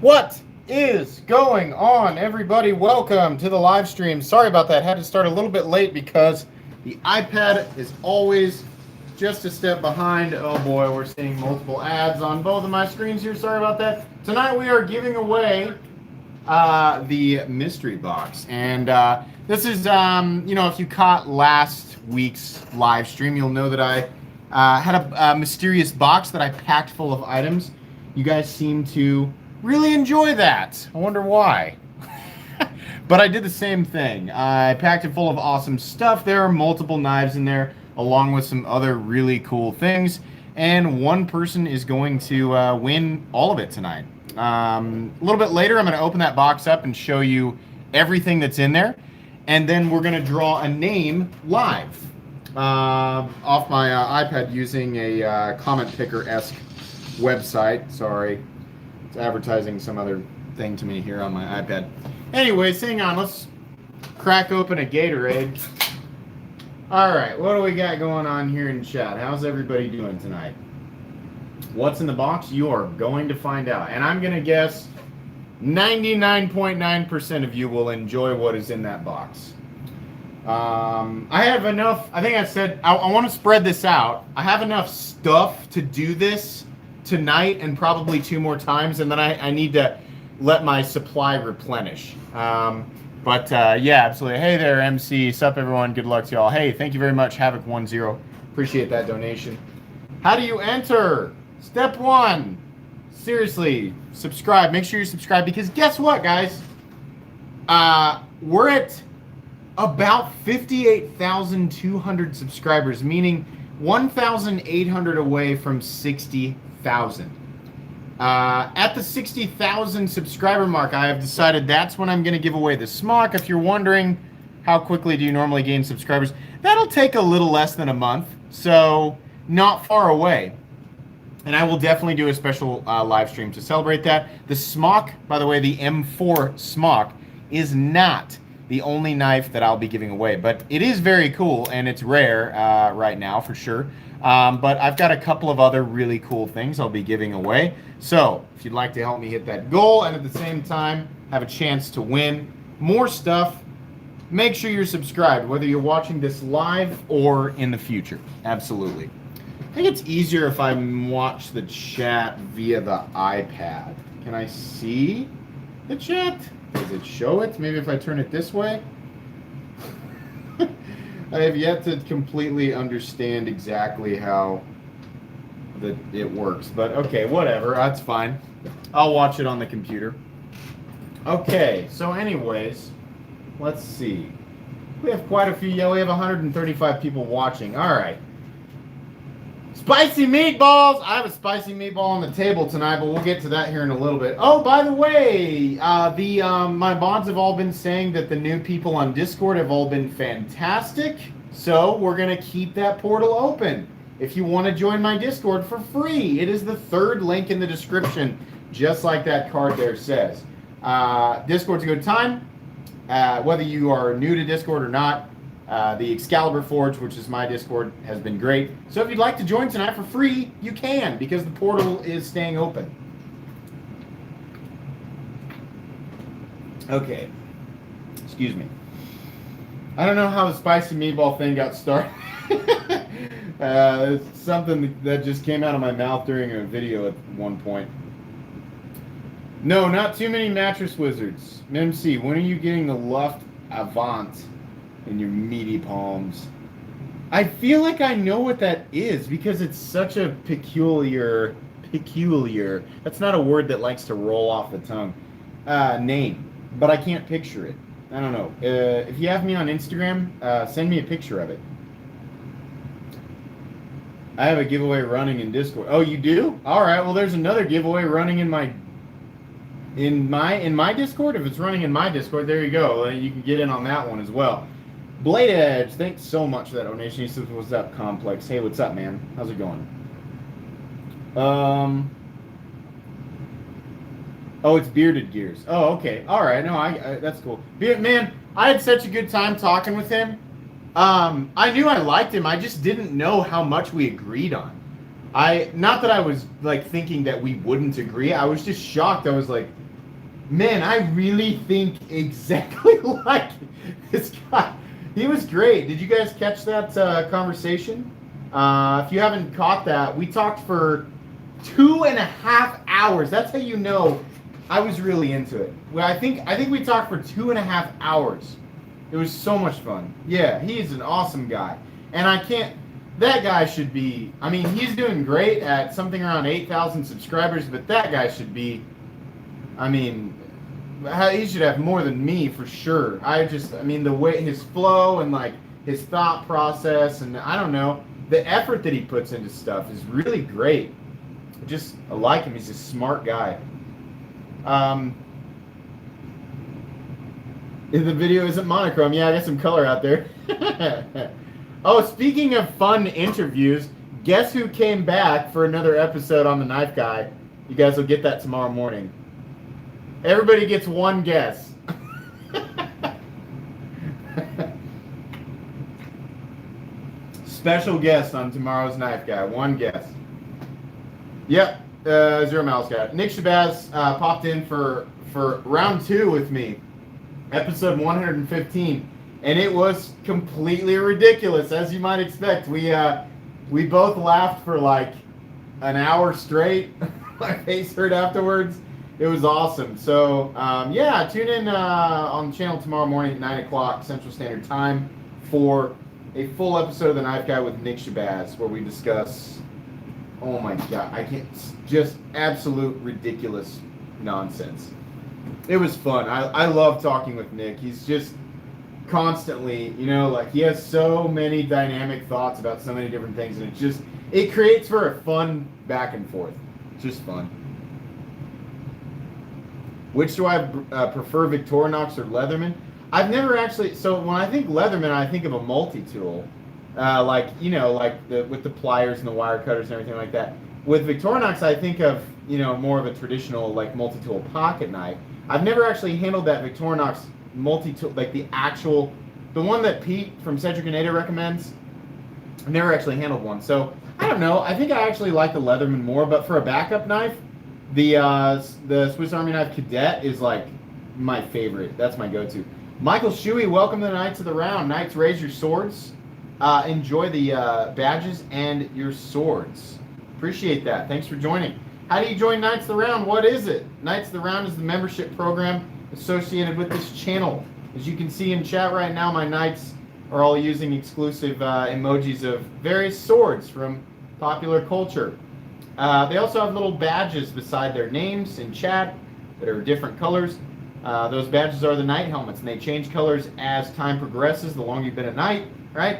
What is going on, everybody? Welcome to the live stream. Sorry about that. Had to start a little bit late because the iPad is always just a step behind. Oh boy, we're seeing multiple ads on both of my screens here. Sorry about that. Tonight we are giving away the mystery box, and this is if you caught last week's live stream, you'll know that I had a mysterious box that I packed full of items. You guys seem to really enjoy that. I wonder why. But I did the same thing. I packed it full of awesome stuff. There are multiple knives in there, along with some other really cool things. And one person is going to win all of it tonight. A little bit later, I'm going to open that box up and show you everything that's in there. And then we're going to draw a name live off my iPad using a comment picker-esque website. Sorry. It's advertising some other thing to me here on my iPad. Anyways, hang on. Let's crack open a Gatorade. All right, what do we got going on here in chat? How's everybody doing tonight? What's in the box? You are going to find out. And I'm going to guess 99.9% of you will enjoy what is in that box. I have enough. I think I said I want to spread this out. I have enough stuff to do this tonight and probably 2 more times, and then I need to let my supply replenish. Yeah, absolutely. Hey there, MC. Sup, everyone. Good luck to y'all. Hey, thank you very much, Havoc10. Appreciate that donation. How do you enter? Step 1. Seriously, subscribe. Make sure you subscribe, because guess what, guys? We're at about 58,200 subscribers, meaning 1,800 away from 60,000. At the 60,000 subscriber mark, I have decided that's when I'm going to give away the smock. If you're wondering how quickly do you normally gain subscribers, that'll take a little less than a month, so not far away. And I will definitely do a special live stream to celebrate that. The smock, by the way, the M4 smock, is not the only knife that I'll be giving away, but it is very cool, and it's rare right now for sure. But I've got a couple of other really cool things I'll be giving away. So if you'd like to help me hit that goal and at the same time have a chance to win more stuff, make sure you're subscribed, whether you're watching this live or in the future. Absolutely. I think it's easier if I watch the chat via the iPad. Can I see the chat? Does it show it? Maybe if I turn it this way? I have yet to completely understand exactly how it works. But okay, whatever. That's fine. I'll watch it on the computer. Okay, so anyways, let's see. We have quite a few. Yeah, we have 135 people watching. All right. Spicy meatballs! I have a spicy meatball on the table tonight, but we'll get to that here in a little bit. Oh, by the way, my mods have all been saying that the new people on Discord have all been fantastic, so we're going to keep that portal open. If you want to join my Discord for free, it is the 3rd link in the description, just like that card there says. Discord's a good time, whether you are new to Discord or not. The Excalibur Forge, which is my Discord, has been great. So if you'd like to join tonight for free, you can, because the portal is staying open. Okay. Excuse me. I don't know how the spicy meatball thing got started. It's something that just came out of my mouth during a video at one point. No, not too many mattress wizards. MC, when are you getting the Luft Avant in your meaty palms? I feel like I know what that is because it's such a peculiar, that's not a word that likes to roll off the tongue, name, but I can't picture it. I don't know. If you have me on Instagram, send me a picture of it. I have a giveaway running in Discord. Oh, you do? All right, well, there's another giveaway running in my Discord. If it's running in my Discord, there you go. You can get in on that one as well. Blade Edge, thanks so much for that donation. He says, what's up, Complex? Hey, what's up, man? How's it going? Oh, it's Bearded Gears. Oh, okay. All right. No, that's cool. Man, I had such a good time talking with him. I knew I liked him. I just didn't know how much we agreed on. Not that I was like thinking that we wouldn't agree. I was just shocked. I was like, Man, I really think exactly like this guy. He was great. Did you guys catch that conversation? If you haven't caught that, we talked for 2.5 hours. That's how you know I was really into it. Well, I think we talked for 2.5 hours. It was so much fun. Yeah, he's an awesome guy. And I can't, that guy should be, I mean, he's doing great at something around 8,000 subscribers, but that guy should be, I mean, he should have more than me for sure. I mean, the way, his flow and like his thought process and I don't know, the effort that he puts into stuff is really great. I like him. He's a smart guy. If the video isn't monochrome, yeah, I got some color out there. Oh, speaking of fun interviews, guess who came back for another episode on the Knife Guy? You guys will get that tomorrow morning. Everybody gets one guess. Special guest on tomorrow's Knife Guy. One guess. Yep, 0 Miles Guy. Nick Shabazz popped in for round 2 with me. Episode 115. And it was completely ridiculous, as you might expect. We both laughed for like an hour straight. My face hurt afterwards. It was awesome. So, yeah, tune in on the channel tomorrow morning at 9 o'clock Central Standard Time for a full episode of The Knife Guy with Nick Shabazz, where we discuss, oh my God, I can't, just absolute ridiculous nonsense. It was fun. I love talking with Nick. He's just constantly, you know, like he has so many dynamic thoughts about so many different things, and it creates for a fun back and forth. It's just fun. Which do I prefer, Victorinox or Leatherman? I've never actually, so when I think Leatherman, I think of a multi-tool. Like, you know, like with the pliers and the wire cutters and everything like that. With Victorinox, I think of, you know, more of a traditional like multi-tool pocket knife. I've never actually handled that Victorinox multi-tool, like the one that Pete from Cedric and Ada recommends. I've never actually handled one. So, I don't know. I think I actually like the Leatherman more, but for a backup knife, the Swiss Army Knife Cadet is like my favorite. That's my go-to. Michael Shuey, welcome to the Knights of the Round. Knights, raise your swords. Enjoy the badges and your swords. Appreciate that. Thanks for joining. How do you join Knights of the Round? What is it? Knights of the Round is the membership program associated with this channel. As you can see in chat right now, my Knights are all using exclusive emojis of various swords from popular culture. They also have little badges beside their names in chat that are different colors. Those badges are the knight helmets, and they change colors as time progresses, the longer you've been a knight, right?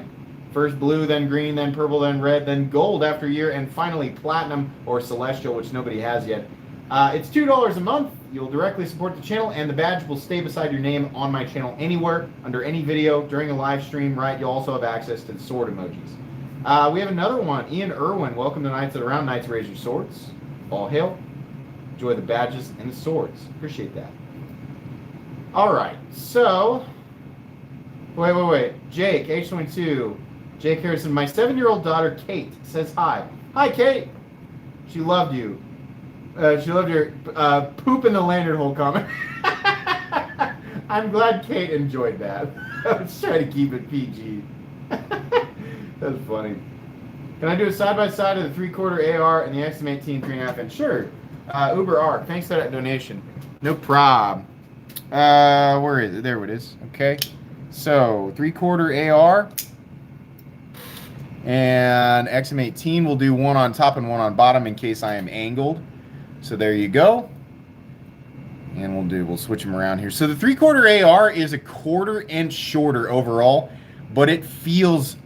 First blue, then green, then purple, then red, then gold after a year, and finally platinum or celestial, which nobody has yet. It's $2 a month. You'll directly support the channel, and the badge will stay beside your name on my channel anywhere, under any video, during a live stream, right? You'll also have access to the sword emojis. We have another one. Ian Irwin, welcome to Knights of the Round. Knights, raise your swords. All hail. Enjoy the badges and the swords. Appreciate that. All right, so, wait. Jake, H22. Jake Harrison, my 7-year-old daughter, Kate, says hi. Hi, Kate. She loved you. She loved your poop in the lanyard hole comment. I'm glad Kate enjoyed that. I was trying to keep it PG. That's funny. Can I do a side-by-side of the 3/4 AR and the XM18 3.5 inch? Sure. Uber Arc, thanks for that donation. No prob. Where is it? There it is. Okay. So 3/4 AR and XM18. We'll do one on top and one on bottom in case I am angled. So there you go. And we'll switch them around here. So the 3/4 AR is a 1/4 inch shorter overall, but it feels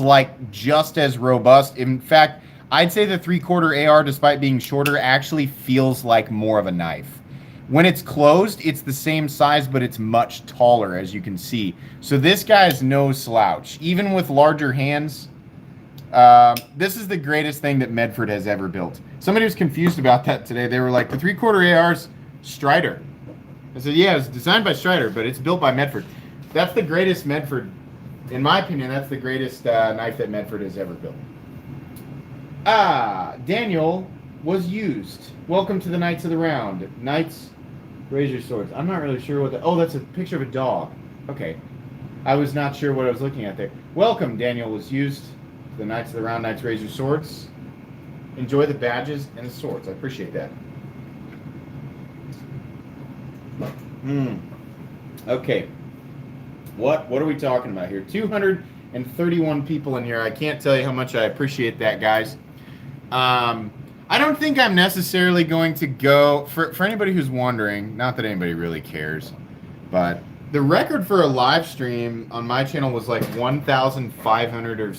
like just as robust. In fact, I'd say the 3/4 AR, despite being shorter, actually feels like more of a knife. When it's closed, it's the same size, but it's much taller, as you can see. So this guy's no slouch. Even with larger hands, this is the greatest thing that Medford has ever built. Somebody was confused about that today. They were like, the 3/4 AR's Strider. I said, yeah, it's designed by Strider, but it's built by Medford. That's the greatest Medford, in my opinion, that's the greatest knife that Medford has ever built. Daniel was used. Welcome to the Knights of the Round. Knights, Razor swords. I'm not really sure what the... Oh, that's a picture of a dog. Okay. I was not sure what I was looking at there. Welcome, Daniel was used. The Knights of the Round Knights Razor Swords. Enjoy the badges and the swords. I appreciate that. Okay. What are we talking about here? 231 people in here. I can't tell you how much I appreciate that, guys. I don't think I'm necessarily going to go... For anybody who's wondering, not that anybody really cares, but the record for a live stream on my channel was like 1,500 or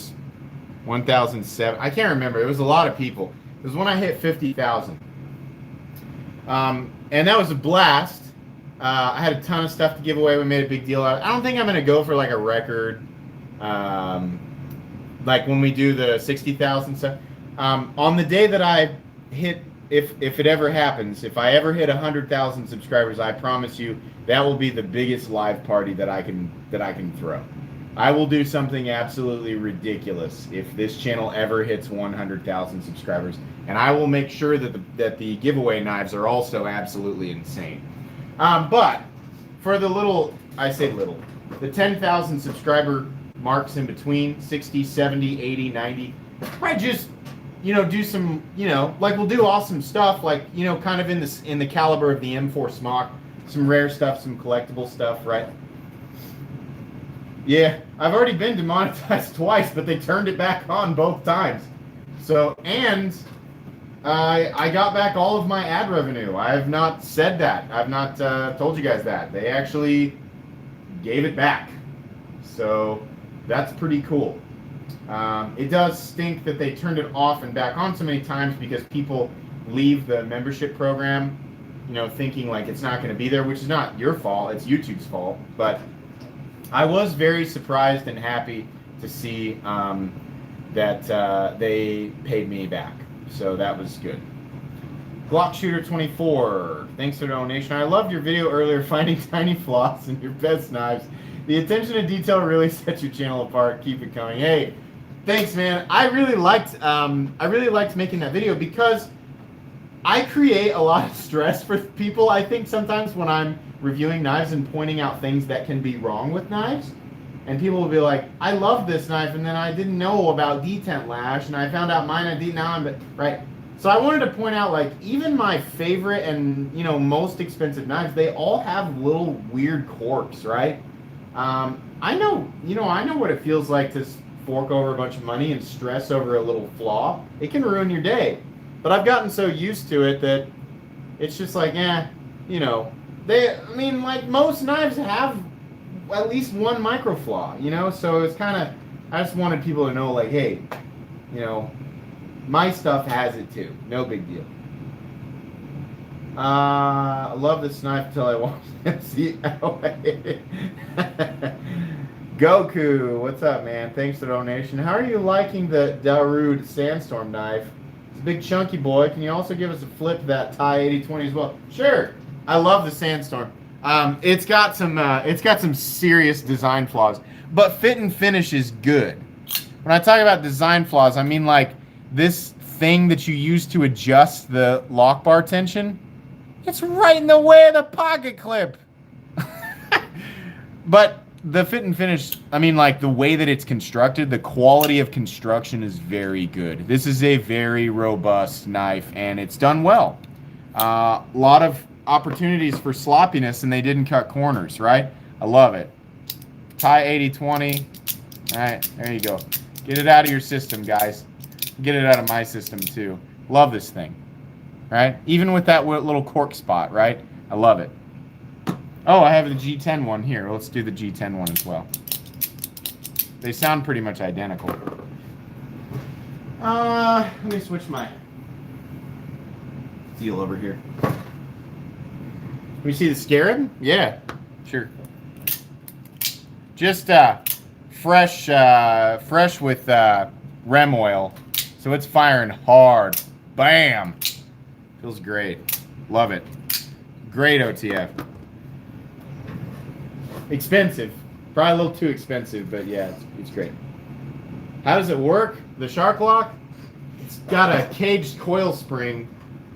1,007. I can't remember. It was a lot of people. It was when I hit 50,000. And that was a blast. I had a ton of stuff to give away. We made a big deal out of it. I don't think I'm going to go for like a record, like when we do the 60,000 stuff. On the day that I hit, if it ever happens, if I ever hit 100,000 subscribers, I promise you that will be the biggest live party that I can throw. I will do something absolutely ridiculous if this channel ever hits 100,000 subscribers, and I will make sure that the giveaway knives are also absolutely insane. But for the the 10,000 subscriber marks in between, 60, 70, 80, 90, I just, do some, like we'll do awesome stuff, like, kind of in the caliber of the M4 Smock, some rare stuff, some collectible stuff, right? Yeah, I've already been demonetized twice, but they turned it back on both times. So, and I got back all of my ad revenue. I have not said that. I've not told you guys that. They actually gave it back. So that's pretty cool. It does stink that they turned it off and back on so many times because people leave the membership program, thinking like it's not going to be there, which is not your fault. It's YouTube's fault. But I was very surprised and happy to see that they paid me back. So that was good. Glock Shooter 24, thanks for the donation. I loved your video earlier, finding tiny flaws in your best knives. The attention to detail really sets your channel apart. Keep it coming. Hey, thanks, man. I really liked making that video because I create a lot of stress for people. I think sometimes when I'm reviewing knives and pointing out things that can be wrong with knives, and people will be like, I love this knife, and then I didn't know about detent lash, and I found out mine had right? So I wanted to point out, like, even my favorite and, most expensive knives, they all have little weird quirks, right? I know what it feels like to fork over a bunch of money and stress over a little flaw. It can ruin your day. But I've gotten so used to it that it's just like, most knives have at least one micro flaw, so it's kind of, I just wanted people to know, like, hey, my stuff has it too. No big deal. I love this knife until I watch MC. Goku, what's up, man? Thanks for the donation. How are you liking the Darude Sandstorm knife? It's a big chunky boy. Can you also give us a flip of that Thai 8020 as well? Sure. I love the Sandstorm. It's got some serious design flaws, but fit and finish is good. When I talk about design flaws, I mean like this thing that you use to adjust the lock bar tension. It's right in the way of the pocket clip. But the fit and finish, I mean, like the way that it's constructed, the quality of construction is very good. This is a very robust knife, and it's done well. A lot of opportunities for sloppiness, and they didn't cut corners, right? I love it. Thai 8020. All right, there you go. Get it out of your system, guys. Get it out of my system, too. Love this thing, right? Even with that little cork spot, right? I love it. Oh, I have the G10 one here. Let's do the G10 one as well. They sound pretty much identical. Let me switch my deal over here. We see the Scarab? Yeah, sure. Just fresh with rem oil, so it's firing hard. Bam! Feels great. Love it. Great OTF. Expensive. Probably a little too expensive, but yeah, it's great. How does it work? The Shark Lock? It's got a caged coil spring,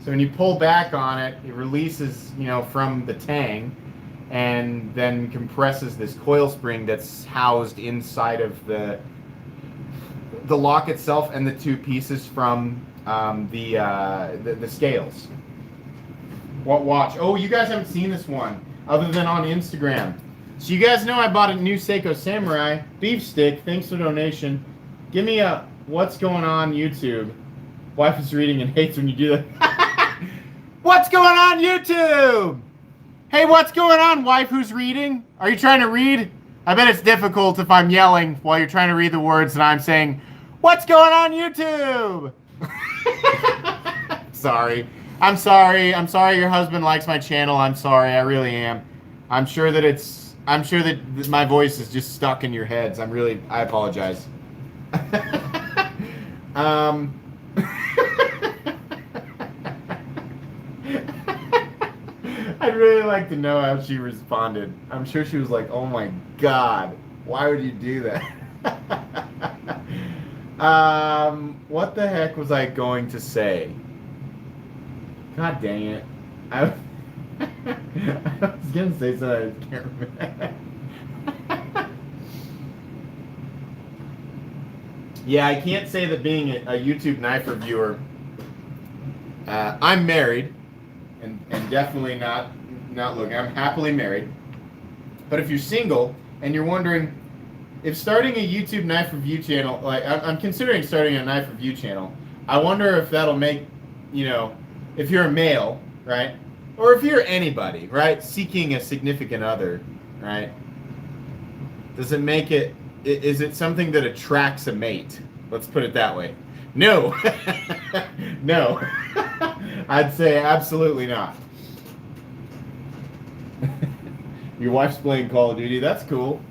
So when you pull back on it, it releases, you know, from the tang, and then compresses this coil spring that's housed inside of the lock itself and the two pieces from the scales. What watch? Oh, you guys haven't seen this one other than on Instagram. So you guys know I bought a new Seiko Samurai beef stick. Thanks for the donation. Give me a what's going on YouTube. Wife is reading and hates when you do that. What's going on YouTube? Hey, what's going on, wife who's reading? Are you trying to read? I bet it's difficult if I'm yelling while you're trying to read the words and I'm saying, what's going on YouTube? Sorry. I'm sorry. I'm sorry your husband likes my channel. I'm sorry. I really am. I'm sure that my voice is just stuck in your heads. I apologize. I'd really like to know how she responded. I'm sure she was like, oh my God, why would you do that? What the heck was I going to say? God dang it. I was going to say something, I can't remember. Yeah, I can't say that being a YouTube knife reviewer, I'm married, and definitely not looking. I'm happily married. But if you're single and you're wondering if starting a YouTube knife review channel, like I'm considering starting a knife review channel, I wonder if that'll make, you know, if you're a male, right? Or if you're anybody, right? Seeking a significant other, right? Does it make it, is it something that attracts a mate? Let's put it that way. No. No. I'd say absolutely not. Your wife's playing Call of Duty. That's cool.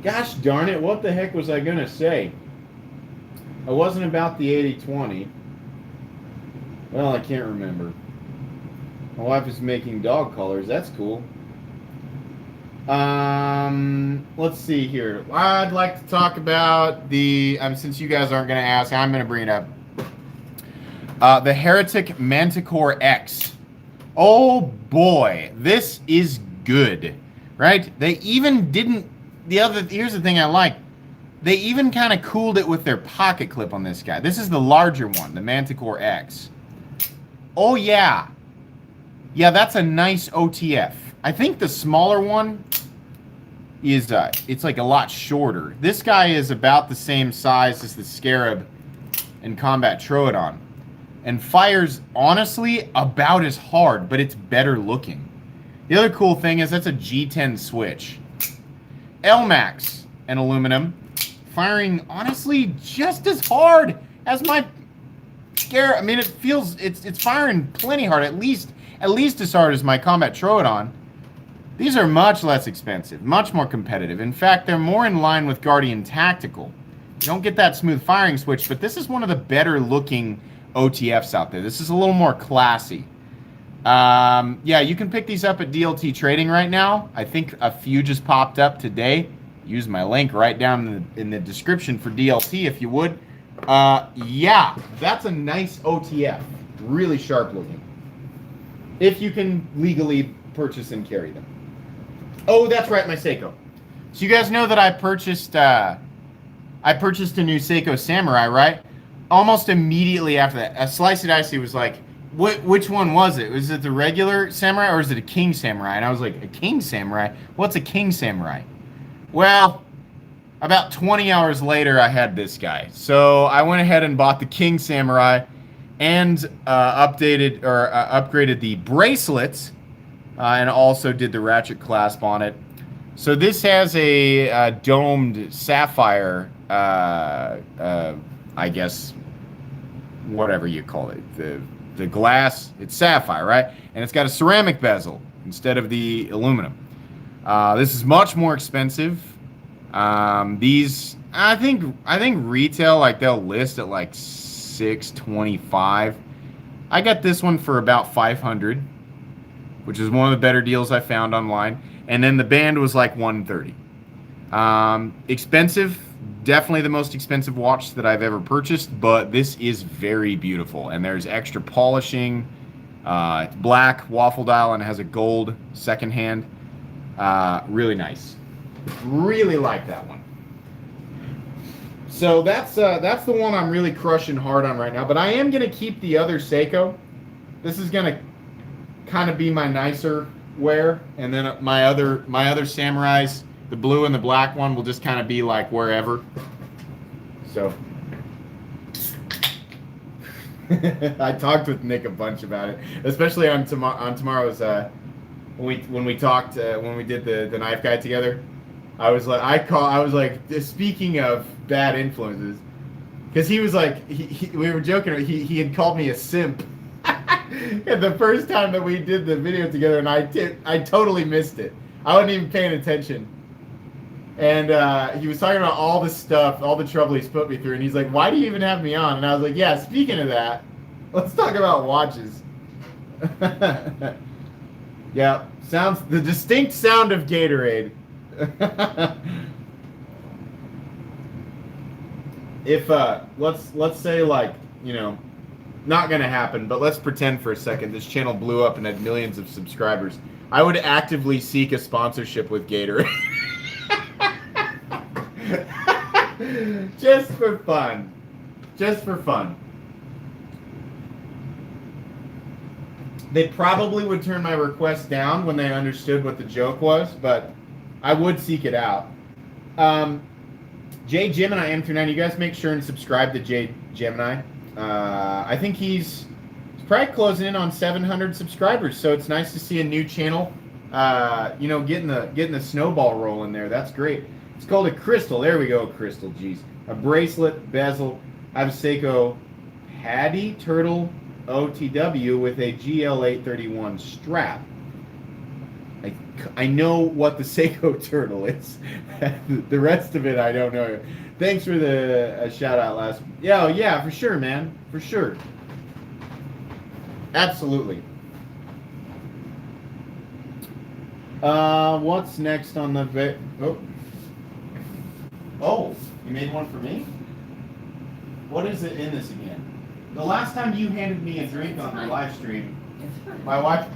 Gosh darn it, what the heck was I going to say? It wasn't about the 80-20. Well, I can't remember. My wife is making dog collars. That's cool. Let's see here. I'd like to talk about the, since you guys aren't going to ask, I'm going to bring it up. The Heretic Manticore X. Oh boy, this is good, right? They even didn't, here's the thing I like. They even kind of cooled it with their pocket clip on this guy. This is the larger one, the Manticore X. Oh yeah. Yeah, that's a nice OTF. I think the smaller one is, it's like a lot shorter. This guy is about the same size as the Scarab and Combat Troodon. And fires, honestly, about as hard, but it's better looking. The other cool thing is that's a G10 switch. LMAX and aluminum, firing, honestly, just as hard as my Scarab. I mean, it's firing plenty hard, at least as hard as my Combat Troodon. These are much less expensive, much more competitive. In fact, they're more in line with Guardian Tactical. You don't get that smooth firing switch, but this is one of the better looking OTFs out there. This is a little more classy. Yeah, you can pick these up at DLT Trading right now. I think a few just popped up today. Use my link right down in the description for DLT if you would. Yeah, that's a nice OTF. Really sharp looking. If you can legally purchase and carry them. Oh, that's right, my Seiko. So you guys know that I purchased a new Seiko Samurai, right? Almost immediately after that, a Slice It Icy was like, which one was it? Was it the regular Samurai or is it a King Samurai? And I was like, a King Samurai? What's a King Samurai? Well, about 20 hours later, I had this guy. So I went ahead and bought the King Samurai and upgraded the bracelets and also did the ratchet clasp on it. So this has a domed sapphire, I guess, whatever you call it. The glass, it's sapphire, right? And it's got a ceramic bezel instead of the aluminum. This is much more expensive. These, I think retail, like they'll list at like $625. I got this one for about $500, which is one of the better deals I found online. And then the band was like $130. Expensive, definitely the most expensive watch that I've ever purchased, but this is very beautiful. And there's extra polishing. It's black, waffle dial, and it has a gold second hand. Really nice. Really like that one. So that's the one I'm really crushing hard on right now. But I am going to keep the other Seiko. This is going to kind of be my nicer wear. And then my other Samurais, the blue and the black one, will just kind of be like wherever. So I talked with Nick a bunch about it, especially on tomorrow's when we talked when we did the knife guide together. I was like, speaking of bad influences, because he was like, we were joking. He had called me a simp and the first time that we did the video together, and I totally missed it. I wasn't even paying attention. And he was talking about all the stuff, all the trouble he's put me through, and he's like, "Why do you even have me on?" And I was like, "Yeah, speaking of that, let's talk about watches." Yeah, sounds the distinct sound of Gatorade. If let's say, like, you know, not gonna happen, but let's pretend for a second this channel blew up and had millions of subscribers, I would actively seek a sponsorship with Gatorade. Just for fun. Just for fun. They probably would turn my request down when they understood what the joke was, but I would seek it out. J Gemini M39, you guys make sure and subscribe to J Gemini. I think he's probably closing in on 700 subscribers, so it's nice to see a new channel. You know, getting the snowball rolling there. That's great. It's called a crystal. There we go, crystal. Jeez. A bracelet, bezel. I have a Seiko Paddy Turtle OTW with a GL831 strap. I know what the Seiko Turtle is. The rest of it, I don't know. Thanks for the shout out last. Yeah, for sure, man. For sure. Absolutely. What's next on the Oh, you made one for me? What is it in this again? The last time you handed me a drink on the live stream, my wife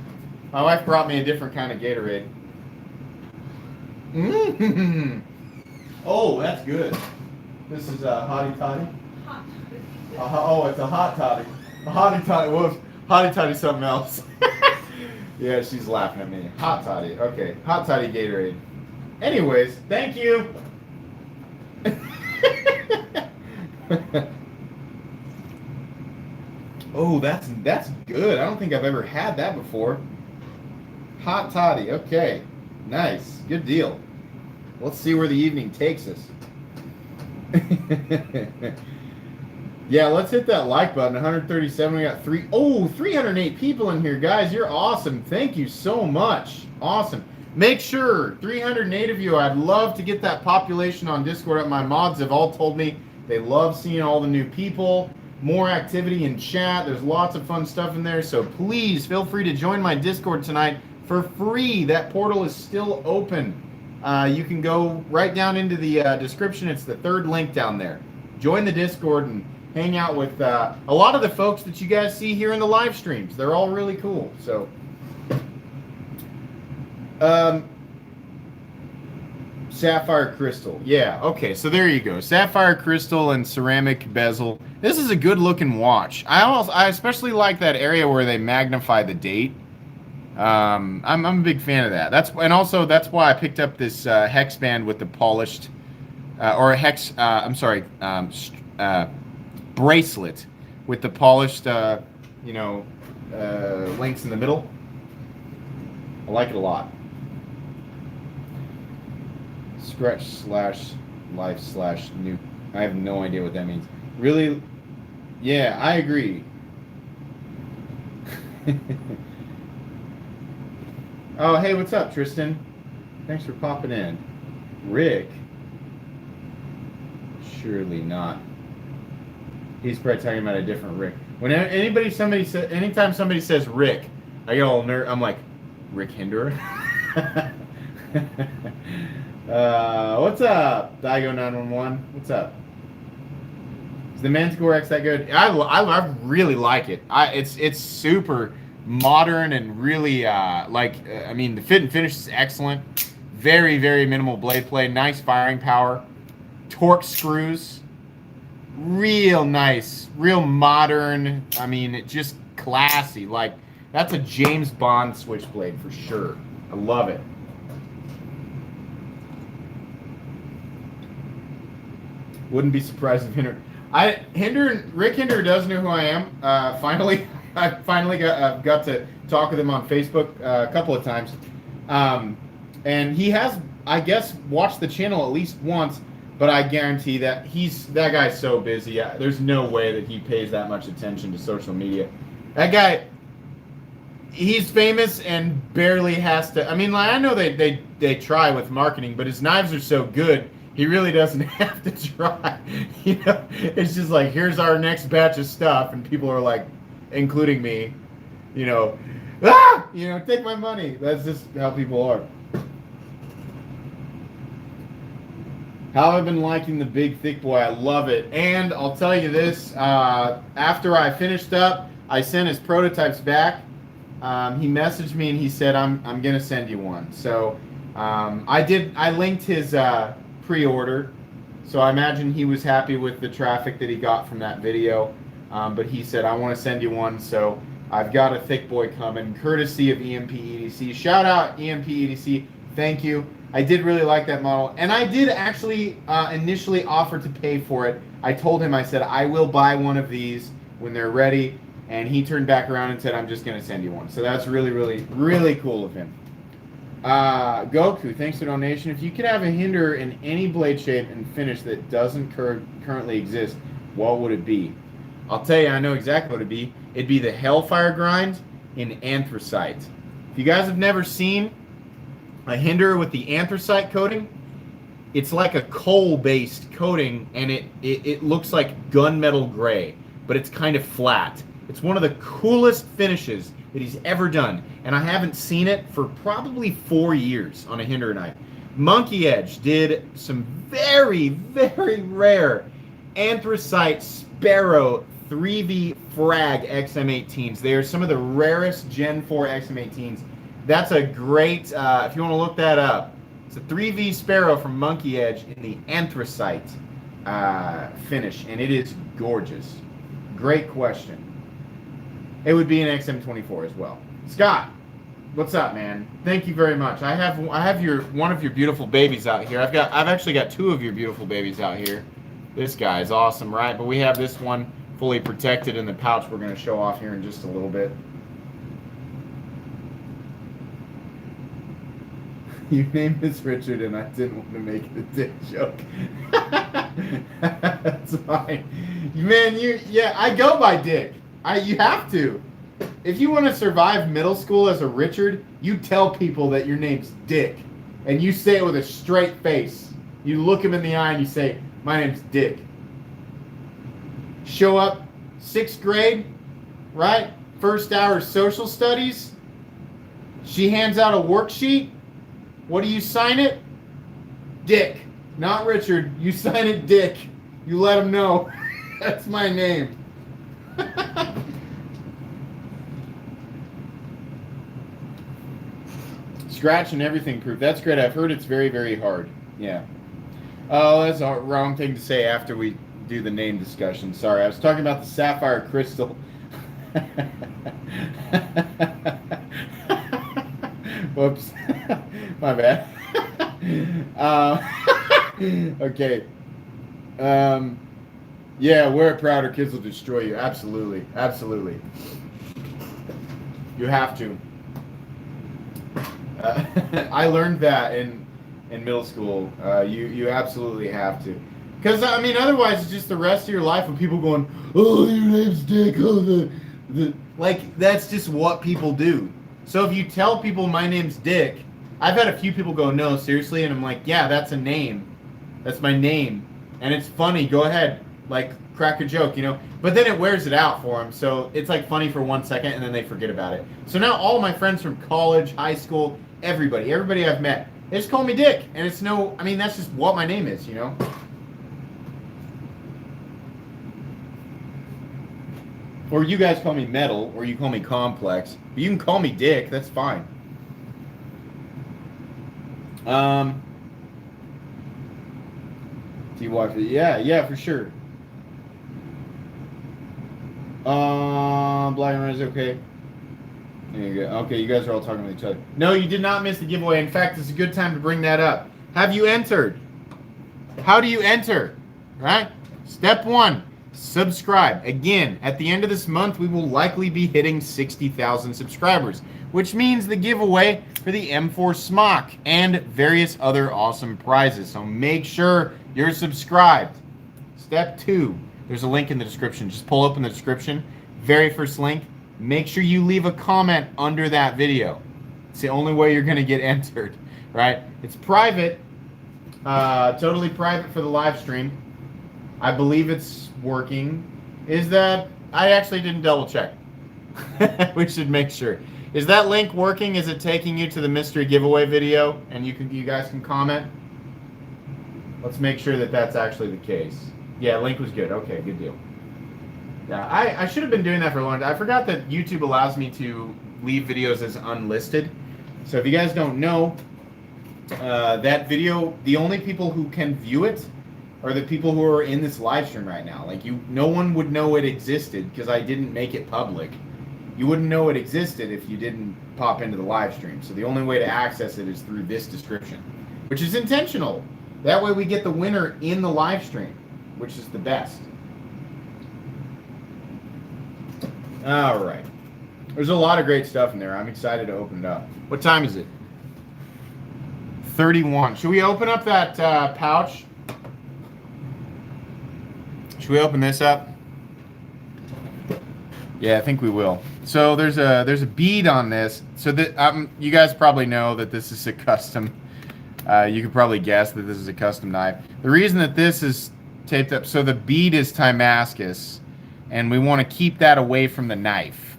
brought me a different kind of Gatorade. Mm-hmm. Oh, that's good. This is a hottie toddy. Oh, it's a hot toddy. A hottie toddy. Whoops. Hottie toddy something else. Yeah, she's laughing at me. Hot toddy. Okay, hot toddy Gatorade. Anyways, thank you. Oh, that's good. I don't think I've ever had that before. Hot toddy. Okay, nice, good deal. Let's see where the evening takes us. Yeah, let's hit that like button. 137. We got 308 people in here, guys. You're awesome. Thank you so much. Awesome. Make sure 308 of you. I'd love to get that population on Discord. My mods have all told me they love seeing all the new people. More activity in chat. There's lots of fun stuff in there. So please feel free to join my Discord tonight for free. That portal is still open. You can go right down into the description. It's the third link down there. Join the Discord and hang out with a lot of the folks that you guys see here in the live streams. They're all really cool. So, sapphire crystal. Yeah, okay, so there you go. Sapphire crystal and ceramic bezel. This is a good looking watch. I especially like that area where they magnify the date. I'm a big fan of that. That's why I picked up this hex band with the polished bracelet with the polished links in the middle. I like it a lot. Scratch/life/new. I have no idea what that means. Really? Yeah, I agree. Oh, hey, what's up, Tristan? Thanks for popping in. Rick? Surely not. He's probably talking about a different Rick. Anytime somebody says Rick, I get all nerd. I'm like, Rick Hinderer? What's up, Daigo911? What's up? Is the Manticore X that good? I really like it. It's super modern and really I mean, the fit and finish is excellent. Very, very minimal blade play. Nice firing power. Torque screws. Real nice. Real modern. I mean, it just classy. Like, that's a James Bond switchblade for sure. I love it. Wouldn't be surprised if Rick Hinderer does know who I am. Finally, I finally got to talk with him on Facebook a couple of times, and he has, I guess, watched the channel at least once. But I guarantee that that guy's so busy. There's no way that he pays that much attention to social media. That guy, he's famous and barely has to. I mean, like, I know they try with marketing, but his knives are so good. He really doesn't have to try. You know, it's just like, here's our next batch of stuff, and people are like, including me, you know, take my money. That's just how people are. How I've been liking the big thick boy. I love it. And I'll tell you this, after I finished up, I sent his prototypes back. He messaged me and he said, I'm gonna send you one. So I linked his pre-order, so I imagine he was happy with the traffic that he got from that video, but he said, I want to send you one, so I've got a thick boy coming, courtesy of EMP EDC. Shout out EMP EDC, thank you. I did really like that model, and I did actually initially offer to pay for it. I told him, I said, I will buy one of these when they're ready, and he turned back around and said, I'm just going to send you one. So that's really, really, really cool of him. Goku, thanks for the donation. If you could have a Hinderer in any blade shape and finish that doesn't currently exist, what would it be? I'll tell you, I know exactly what it'd be. It'd be the Hellfire grind in anthracite. If you guys have never seen a Hinderer with the anthracite coating, it's like a coal-based coating, and it looks like gunmetal gray, but it's kind of flat. It's one of the coolest finishes that he's ever done, and I haven't seen it for probably 4 years on a Hinderer knife. Monkey Edge did some very, very rare anthracite Sparrow 3V Frag XM18s. They are some of the rarest Gen 4 XM18s. That's a great, if you want to look that up, it's a 3V Sparrow from Monkey Edge in the anthracite finish, and it is gorgeous. Great question. It would be an XM24 as well. Scott, what's up, man? Thank you very much. I have one of your beautiful babies out here. I've actually got two of your beautiful babies out here. This guy is awesome, right? But we have this one fully protected in the pouch we're going to show off here in just a little bit. Your name is Richard, and I didn't want to make it a dick joke. That's fine. Man, I go by Dick. You have to. If you want to survive middle school as a Richard, you tell people that your name's Dick. And you say it with a straight face. You look him in the eye and you say, my name's Dick. Show up 6th grade, right? First hour of social studies. She hands out a worksheet. What do you sign it? Dick. Not Richard. You sign it Dick. You let him know. That's my name. Scratch and everything proof. That's great. I've heard it's very, very hard. Yeah. Oh, that's a wrong thing to say after we do the name discussion. Sorry. I was talking about the sapphire crystal. Whoops. My bad. Okay. Yeah, wear it proud or kids will destroy you. Absolutely. Absolutely. You have to. I learned that in middle school. You absolutely have to. Because, I mean, otherwise it's just the rest of your life of people going, oh, your name's Dick. Oh, like, that's just what people do. So if you tell people my name's Dick, I've had a few people go, no, seriously? And I'm like, yeah, that's a name. That's my name. And it's funny. Go ahead. Like, crack a joke, you know? But then it wears it out for them. So it's, like, funny for 1 second, and then they forget about it. So now all my friends from college, high school, everybody I've met, They just call me Dick, and it's no, I mean, that's just what my name is, you know? Or you guys call me Metal, or you call me Complex. But you can call me Dick, that's fine. Yeah, for sure. Black and red is okay. There you go. Okay, you guys are all talking with each other. No, you did not miss the giveaway. In fact, it's a good time to bring that up. Have you entered? How do you enter? Right? Step 1, subscribe. Again, at the end of this month, we will likely be hitting 60,000 subscribers, which means the giveaway for the M4 Smock and various other awesome prizes. So make sure you're subscribed. Step 2, there's a link in the description. Just pull open the description. Very first link. Make sure you leave a comment under that video. It's the only way you're going to get entered, right? It's private, totally private for the live stream. I believe it's working. Is that, I actually didn't double check. We should make sure. Is that link working? Is it taking you to the mystery giveaway video and you guys can comment? Let's make sure that that's actually the case. Yeah, link was good. Okay, good deal. Yeah, I should have been doing that for a long time. I forgot that YouTube allows me to leave videos as unlisted. So if you guys don't know, that video, the only people who can view it are the people who are in this live stream right now. Like, no one would know it existed because I didn't make it public. You wouldn't know it existed if you didn't pop into the live stream. So the only way to access it is through this description, which is intentional. That way we get the winner in the live stream, which is the best. All right. There's a lot of great stuff in there. I'm excited to open it up. What time is it? 31. Should we open up that pouch? Should we open this up? Yeah, I think we will. So there's a bead on this. So that you guys probably know that this is a custom. You could probably guess that this is a custom knife. The reason that this is taped up, so the bead is Damascus, and we want to keep that away from the knife.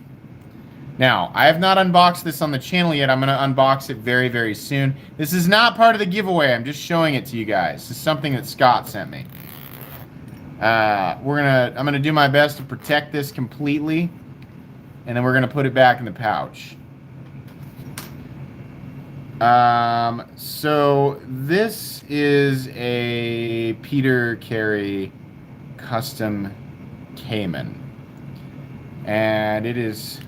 Now, I have not unboxed this on the channel yet. I'm going to unbox it very, very soon. This is not part of the giveaway. I'm just showing it to you guys. This is something that Scott sent me. I'm gonna do my best to protect this completely, and then we're gonna put it back in the pouch. So this is a Peter Carey custom Cayman, and it is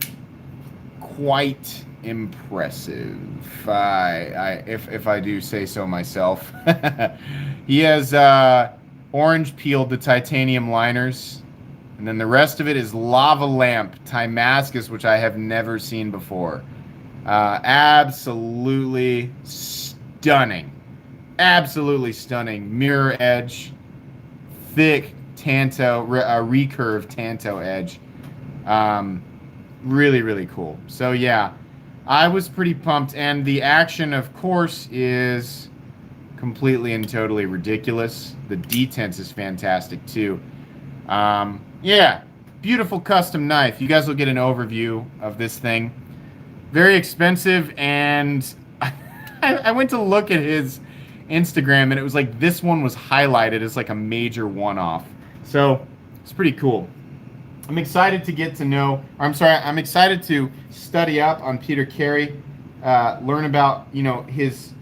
quite impressive, if I do say so myself. He has orange peeled the titanium liners, and then the rest of it is lava lamp Damascus, which I have never seen before. Absolutely stunning. Absolutely stunning. Mirror edge, thick tanto, recurve tanto edge. Really, really cool. So yeah, I was pretty pumped, and the action, of course, is completely and totally ridiculous. The detents is fantastic too. Yeah, beautiful custom knife. You guys will get an overview of this thing. Very expensive, and I went to look at his Instagram, and it was like this one was highlighted as like a major one-off. So it's pretty cool. I'm excited to get to know, or I'm excited to study up on Peter Carey, learn about, you know, his,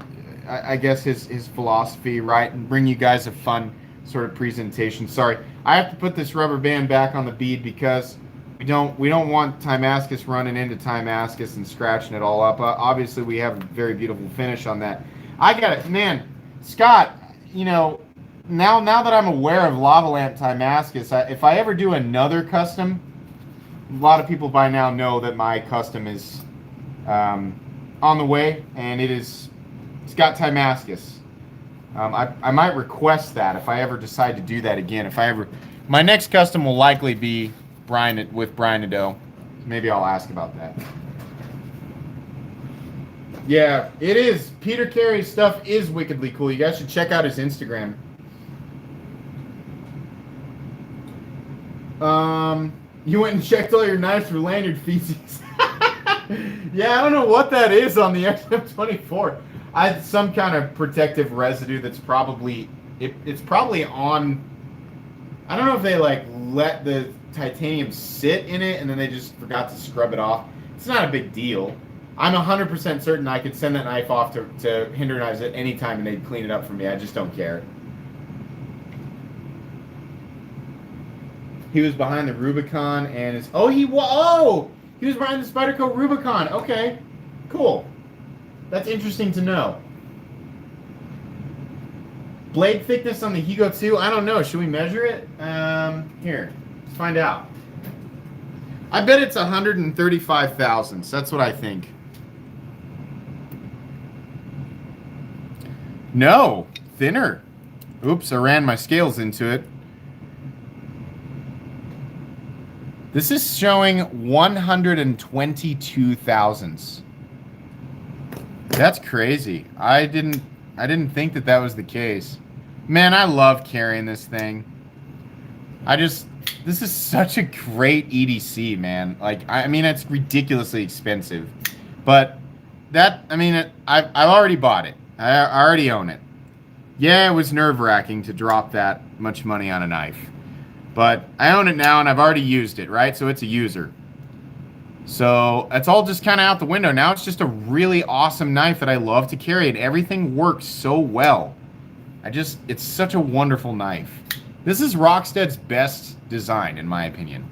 I guess his philosophy, right, and bring you guys a fun sort of presentation. Sorry, I have to put this rubber band back on the bead because we don't want Damascus running into Damascus and scratching it all up. Obviously, we have a very beautiful finish on that. I got it, man. Scott, you know, now that I'm aware of lava lamp Damascus, if I ever do another custom, a lot of people by now know that my custom is on the way, and it's got Damascus. I might request that if I ever decide to do that again. My next custom will likely be with Brian Nadeau. Maybe I'll ask about that. Yeah, it is. Peter Carey's stuff is wickedly cool. You guys should check out his Instagram. You went and checked all your knives for lanyard feces. Yeah, I don't know what that is on the XM24. I some kind of protective residue that's probably it's probably on. I don't know if they like let the titanium sit in it and then they just forgot to scrub it off. It's not a big deal. I'm 100% certain I could send that knife off to Hinderer Knives at any time and they'd clean it up for me. I just don't care. He was behind the Rubicon and is he was behind the Spyderco Rubicon. Okay, cool. That's interesting to know. Blade thickness on the Higo 2? I don't know. Should we measure it? Here, let's find out. I bet it's 135 thousandths. That's what I think. No, thinner. Oops, I ran my scales into it. This is showing 122 thousandths. That's crazy. I didn't think that was the case. Man, I love carrying this thing. This is such a great EDC, man. Like, I mean, it's ridiculously expensive, but I've already bought it. I already own it. Yeah, it was nerve-wracking to drop that much money on a knife, but I own it now and I've already used it, right? So it's a user. So it's all just kind of out the window. Now it's just a really awesome knife that I love to carry and everything works so well. It's such a wonderful knife. This is Rockstead's best design, in my opinion.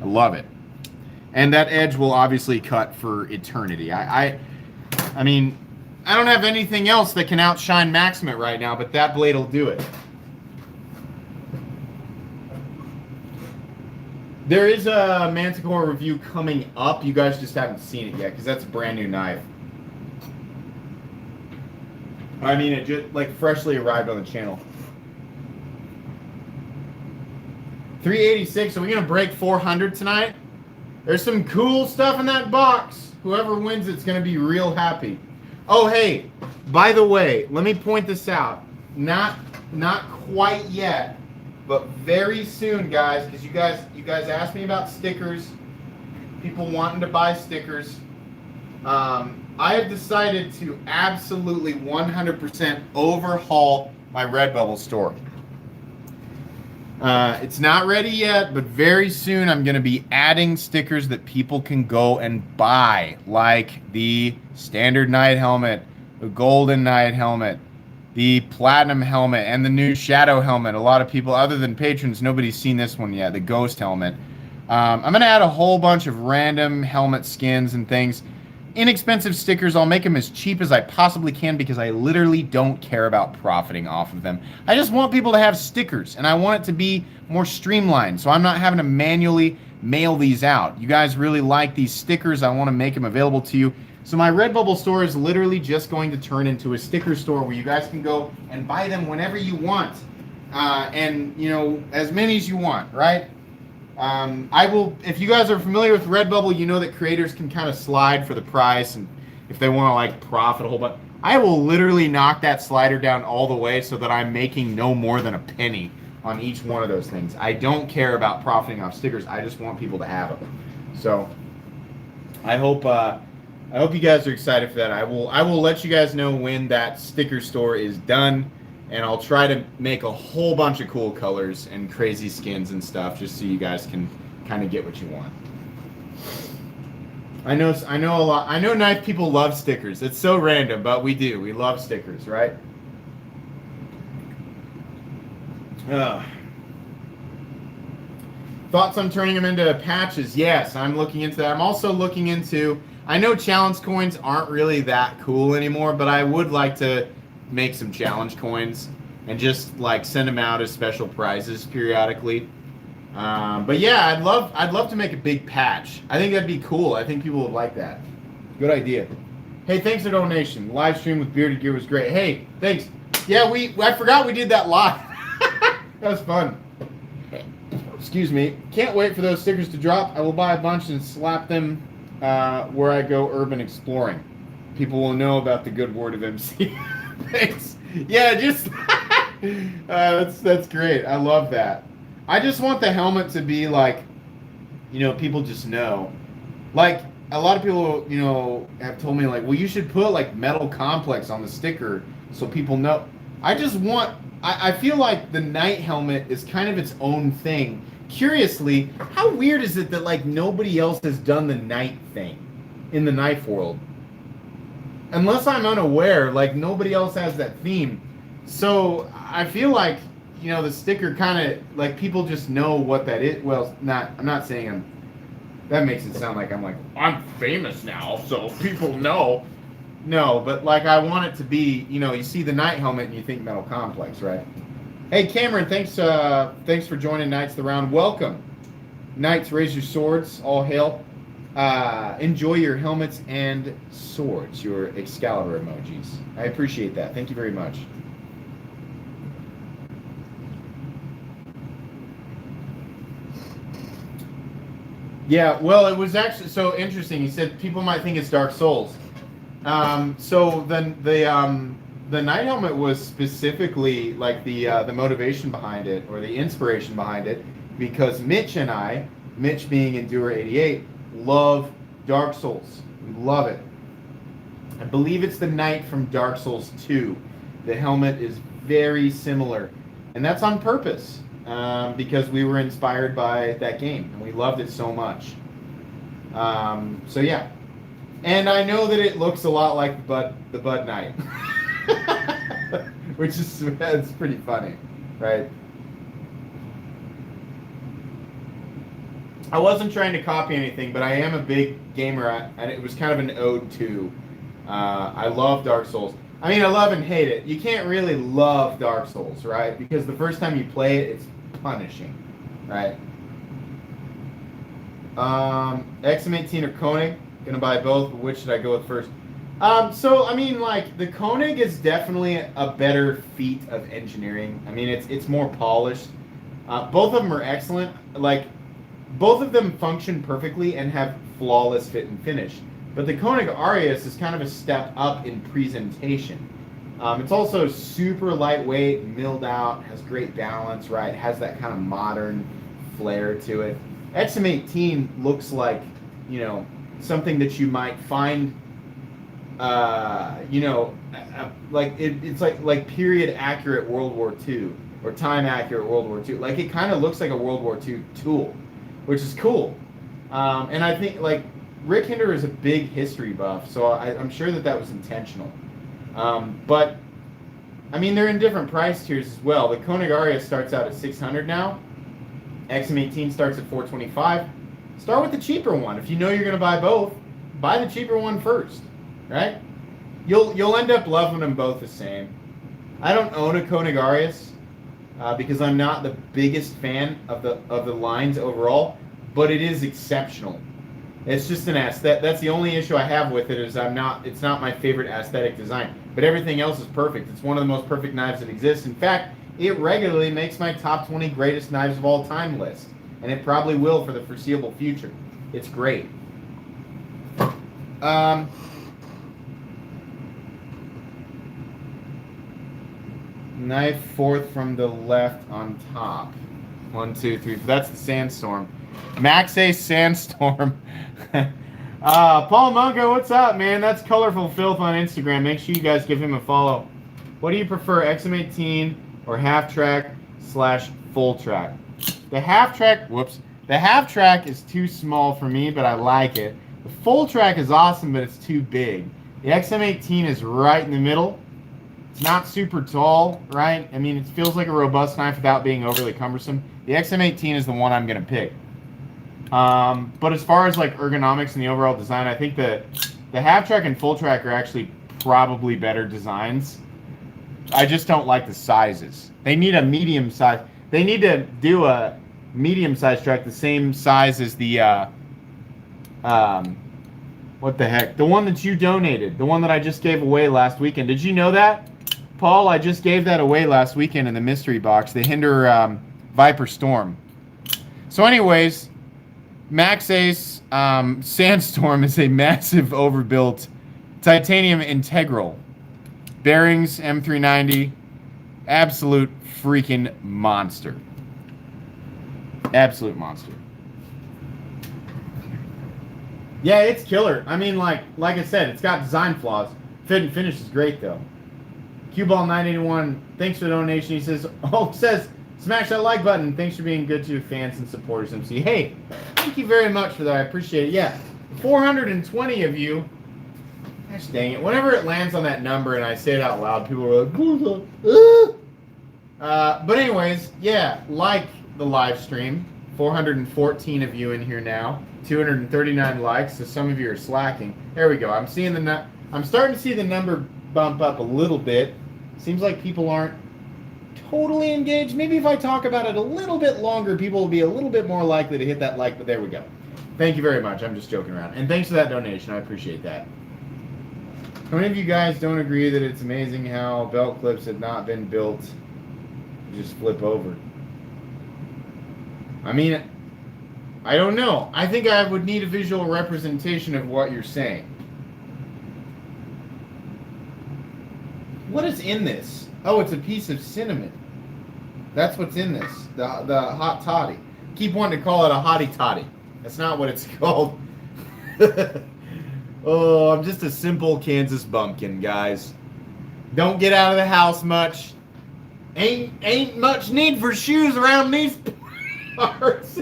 I love it. And that edge will obviously cut for eternity. I mean, I don't have anything else that can outshine Maximate right now, but that blade will do it. There is a Manticore review coming up. You guys just haven't seen it yet, because that's a brand new knife. I mean, it just like freshly arrived on the channel. 386. Are we gonna break 400 tonight? There's some cool stuff in that box. Whoever wins it's gonna be real happy. Oh, hey, by the way, let me point this out. Not quite yet, but very soon, guys, because you guys asked me about stickers. People wanting to buy stickers. I have decided to absolutely 100% overhaul my Redbubble store. It's not ready yet, but very soon I'm going to be adding stickers that people can go and buy, like the standard Knight helmet, the golden Knight helmet, the platinum helmet, and the new shadow helmet. A lot of people, other than patrons, nobody's seen this one yet, the ghost helmet. I'm going to add a whole bunch of random helmet skins and things. Inexpensive stickers. I'll make them as cheap as I possibly can because I literally don't care about profiting off of them. I just want people to have stickers, and I want it to be more streamlined, so I'm not having to manually mail these out. You guys really like these stickers. I want to make them available to you. So my Redbubble store is literally just going to turn into a sticker store where you guys can go and buy them whenever you want. And, you know, as many as you want, right? I will, if you guys are familiar with Redbubble, you know that creators can kind of slide for the price, and if they want to like profit a whole bunch, I will literally knock that slider down all the way so that I'm making no more than a penny on each one of those things. I don't care about profiting off stickers. I just want people to have them. So I hope you guys are excited for that. I will let you guys know when that sticker store is done. And I'll try to make a whole bunch of cool colors and crazy skins and stuff just so you guys can kind of get what you want. I know a lot. I know knife people love stickers. It's so random, but we do. We love stickers, right? Thoughts on turning them into patches? Yes, I'm looking into that. I'm also looking into, I know challenge coins aren't really that cool anymore, but I would like to make some challenge coins and just like send them out as special prizes periodically. But yeah, I'd love to make a big patch. I think that'd be cool. I think people would like that. Good idea. Hey, thanks for the donation. Live stream with Bearded Gear was great. Hey, thanks. Yeah, I forgot we did that live. That was fun. Excuse me. Can't wait for those stickers to drop. I will buy a bunch and slap them where I go urban exploring. People will know about the good word of MC. Thanks. Yeah, just that's great. I love that. I just want the helmet to be like, you know, people just know. Like a lot of people, you know, have told me like, well, you should put like metal complex on the sticker so people know. I just want. I feel like the night helmet is kind of its own thing. Curiously, how weird is it that like nobody else has done the night thing in the knife world? Unless I'm unaware, like nobody else has that theme. So I feel like, you know, the sticker kind of like people just know what that is. Well, not. I'm not saying I'm. That makes it sound like I'm famous now, so people know. No, but like I want it to be, you know, you see the night helmet and you think metal complex, right? Hey Cameron, thanks for joining Knights of the Round. Welcome. Knights, raise your swords, all hail. Enjoy your helmets and swords, your Excalibur emojis. I appreciate that. Thank you very much. Yeah, well, it was actually so interesting. He said people might think it's Dark Souls. So then the night helmet was specifically like the motivation behind it or the inspiration behind it because Mitch and I, Mitch being Endure 88, love Dark Souls. We love it. I believe it's the knight from Dark Souls 2. The helmet is very similar, and that's on purpose because we were inspired by that game and we loved it so much. So yeah. And I know that it looks a lot like the Bud Knight, which is it's pretty funny, right? I wasn't trying to copy anything, but I am a big gamer, and it was kind of an ode to. I love Dark Souls. I mean, I love and hate it. You can't really love Dark Souls, right? Because the first time you play it, it's punishing, right? XM18 or Koenig? Gonna buy both, but which should I go with first? So I mean, like the Koenig is definitely a better feat of engineering. I mean, it's more polished. Both of them are excellent. Like both of them function perfectly and have flawless fit and finish. But the Koenig Arius is kind of a step up in presentation. It's also super lightweight, milled out, has great balance, right? Has that kind of modern flair to it. XM18 looks like, you know, something that you might find, you know, like it's like period accurate World War II or time accurate World War II. Like it kind of looks like a World War II tool, which is cool. And I think like Rick Hinderer is a big history buff, so I'm sure that was intentional. But I mean, they're in different price tiers as well. The Koenig Aria starts out at $600 now. XM18 starts at $425. Start with the cheaper one. If you know you're going to buy both, buy the cheaper one first, right? You'll end up loving them both the same. I don't own a Koenig Arius because I'm not the biggest fan of the lines overall, but it is exceptional. It's just an aesthetic. That's the only issue I have with it is it's not my favorite aesthetic design. But everything else is perfect. It's one of the most perfect knives that exists. In fact, it regularly makes my top 20 greatest knives of all time list. And it probably will for the foreseeable future. It's great. Knife fourth from the left on top. 1, 2, 3. That's the Sandstorm. Max Ace Sandstorm. Paul Mungo, what's up, man? That's Colorful Filth on Instagram. Make sure you guys give him a follow. What do you prefer, XM18 or half track / full track? The half track is too small for me, but I like it. The full track is awesome, but it's too big. The XM18 is right in the middle. It's not super tall, right? I mean, it feels like a robust knife without being overly cumbersome. The XM18 is the one I'm going to pick. But as far as like ergonomics and the overall design, I think the half track and full track are actually probably better designs. I just don't like the sizes. They need a medium size. They need to do a medium-sized track the same size as the, what the heck? The one that you donated. The one that I just gave away last weekend. Did you know that? Paul, I just gave that away last weekend in the mystery box. The Hinderer Viper Storm. So anyways, Max Ace Sandstorm is a massive overbuilt titanium integral. Bearings, M390. Absolute freaking monster. Absolute monster. Yeah, it's killer. I mean, like I said, it's got design flaws. Fit and finish is great though. Qball 981, thanks for the donation. He says, smash that like button. Thanks for being good to your fans and supporters, MC. Hey, thank you very much for that. I appreciate it. Yeah, 420 of you. Gosh dang it. Whenever it lands on that number and I say it out loud, people are like, but anyways, yeah, like the live stream. 414 of you in here now. 239 likes, so some of you are slacking. There we go. I'm starting to see the number bump up a little bit. Seems like people aren't totally engaged. Maybe if I talk about it a little bit longer, people will be a little bit more likely to hit that like, but there we go. Thank you very much. I'm just joking around. And thanks for that donation. I appreciate that. How many of you guys don't agree that it's amazing how belt clips have not been built to just flip over? I mean, I don't know. I think I would need a visual representation of what you're saying. What is in this? Oh, it's a piece of cinnamon. That's what's in this. The hot toddy. Keep wanting to call it a hottie toddy. That's not what it's called. Oh, I'm just a simple Kansas bumpkin, guys. Don't get out of the house much. Ain't much need for shoes around these parts.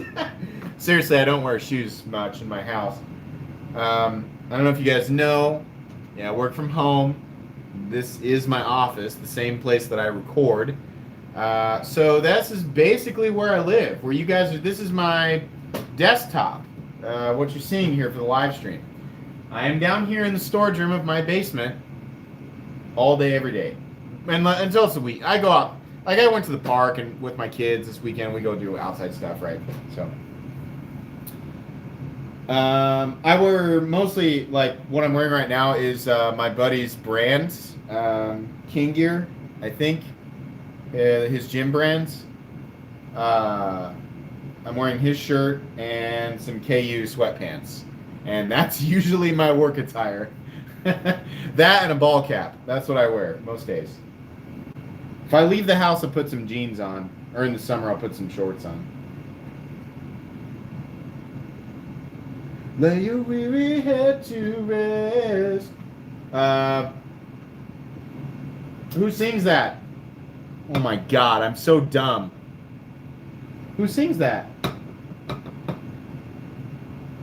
Seriously, I don't wear shoes much in my house. I don't know if you guys know. Yeah, I work from home. This is my office, the same place that I record. So this is basically where I live. Where you guys are. This is my desktop. What you're seeing here for the live stream. I am down here in the storage room of my basement all day, every day, and until it's a week. I go out. Like I went to the park and with my kids this weekend. We go do outside stuff, right? So. I wear mostly, like, what I'm wearing right now is my buddy's brands, King Gear, I think, his gym brands. I'm wearing his shirt and some KU sweatpants, and that's usually my work attire. That and a ball cap, that's what I wear most days. If I leave the house, I'll put some jeans on, or in the summer I'll put some shorts on. Lay your weary head to rest. Who sings that? Oh my God, I'm so dumb. Who sings that?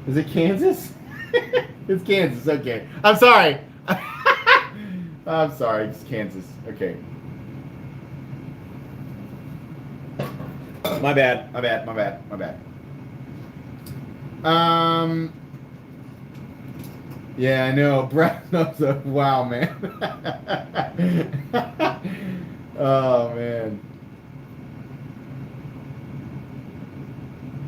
Is it Kansas? It's Kansas, okay. I'm sorry. I'm sorry, it's Kansas. Okay. My bad. Yeah, I know. Brad knows a wow, man. Oh, man.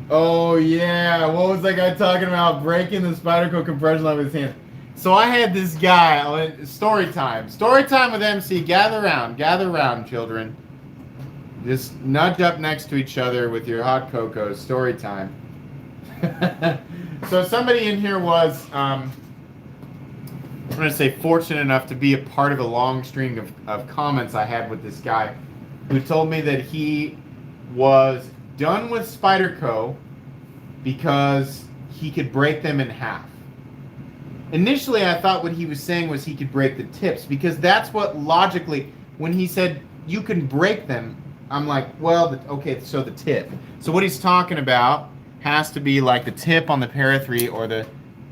Oh, yeah. What was that guy talking about? Breaking the Spyderco compression line with his hands. So I had this guy. Story time. Story time with MC. Gather round, children. Just nudge up next to each other with your hot cocoa. Story time. So somebody in here was, I'm going to say, fortunate enough to be a part of a long string of comments I had with this guy who told me that he was done with Spyderco because he could break them in half. Initially, I thought what he was saying was he could break the tips, because that's what logically, when he said you can break them, I'm like, well, okay, so the tip. So what he's talking about has to be like the tip on the Para 3 or the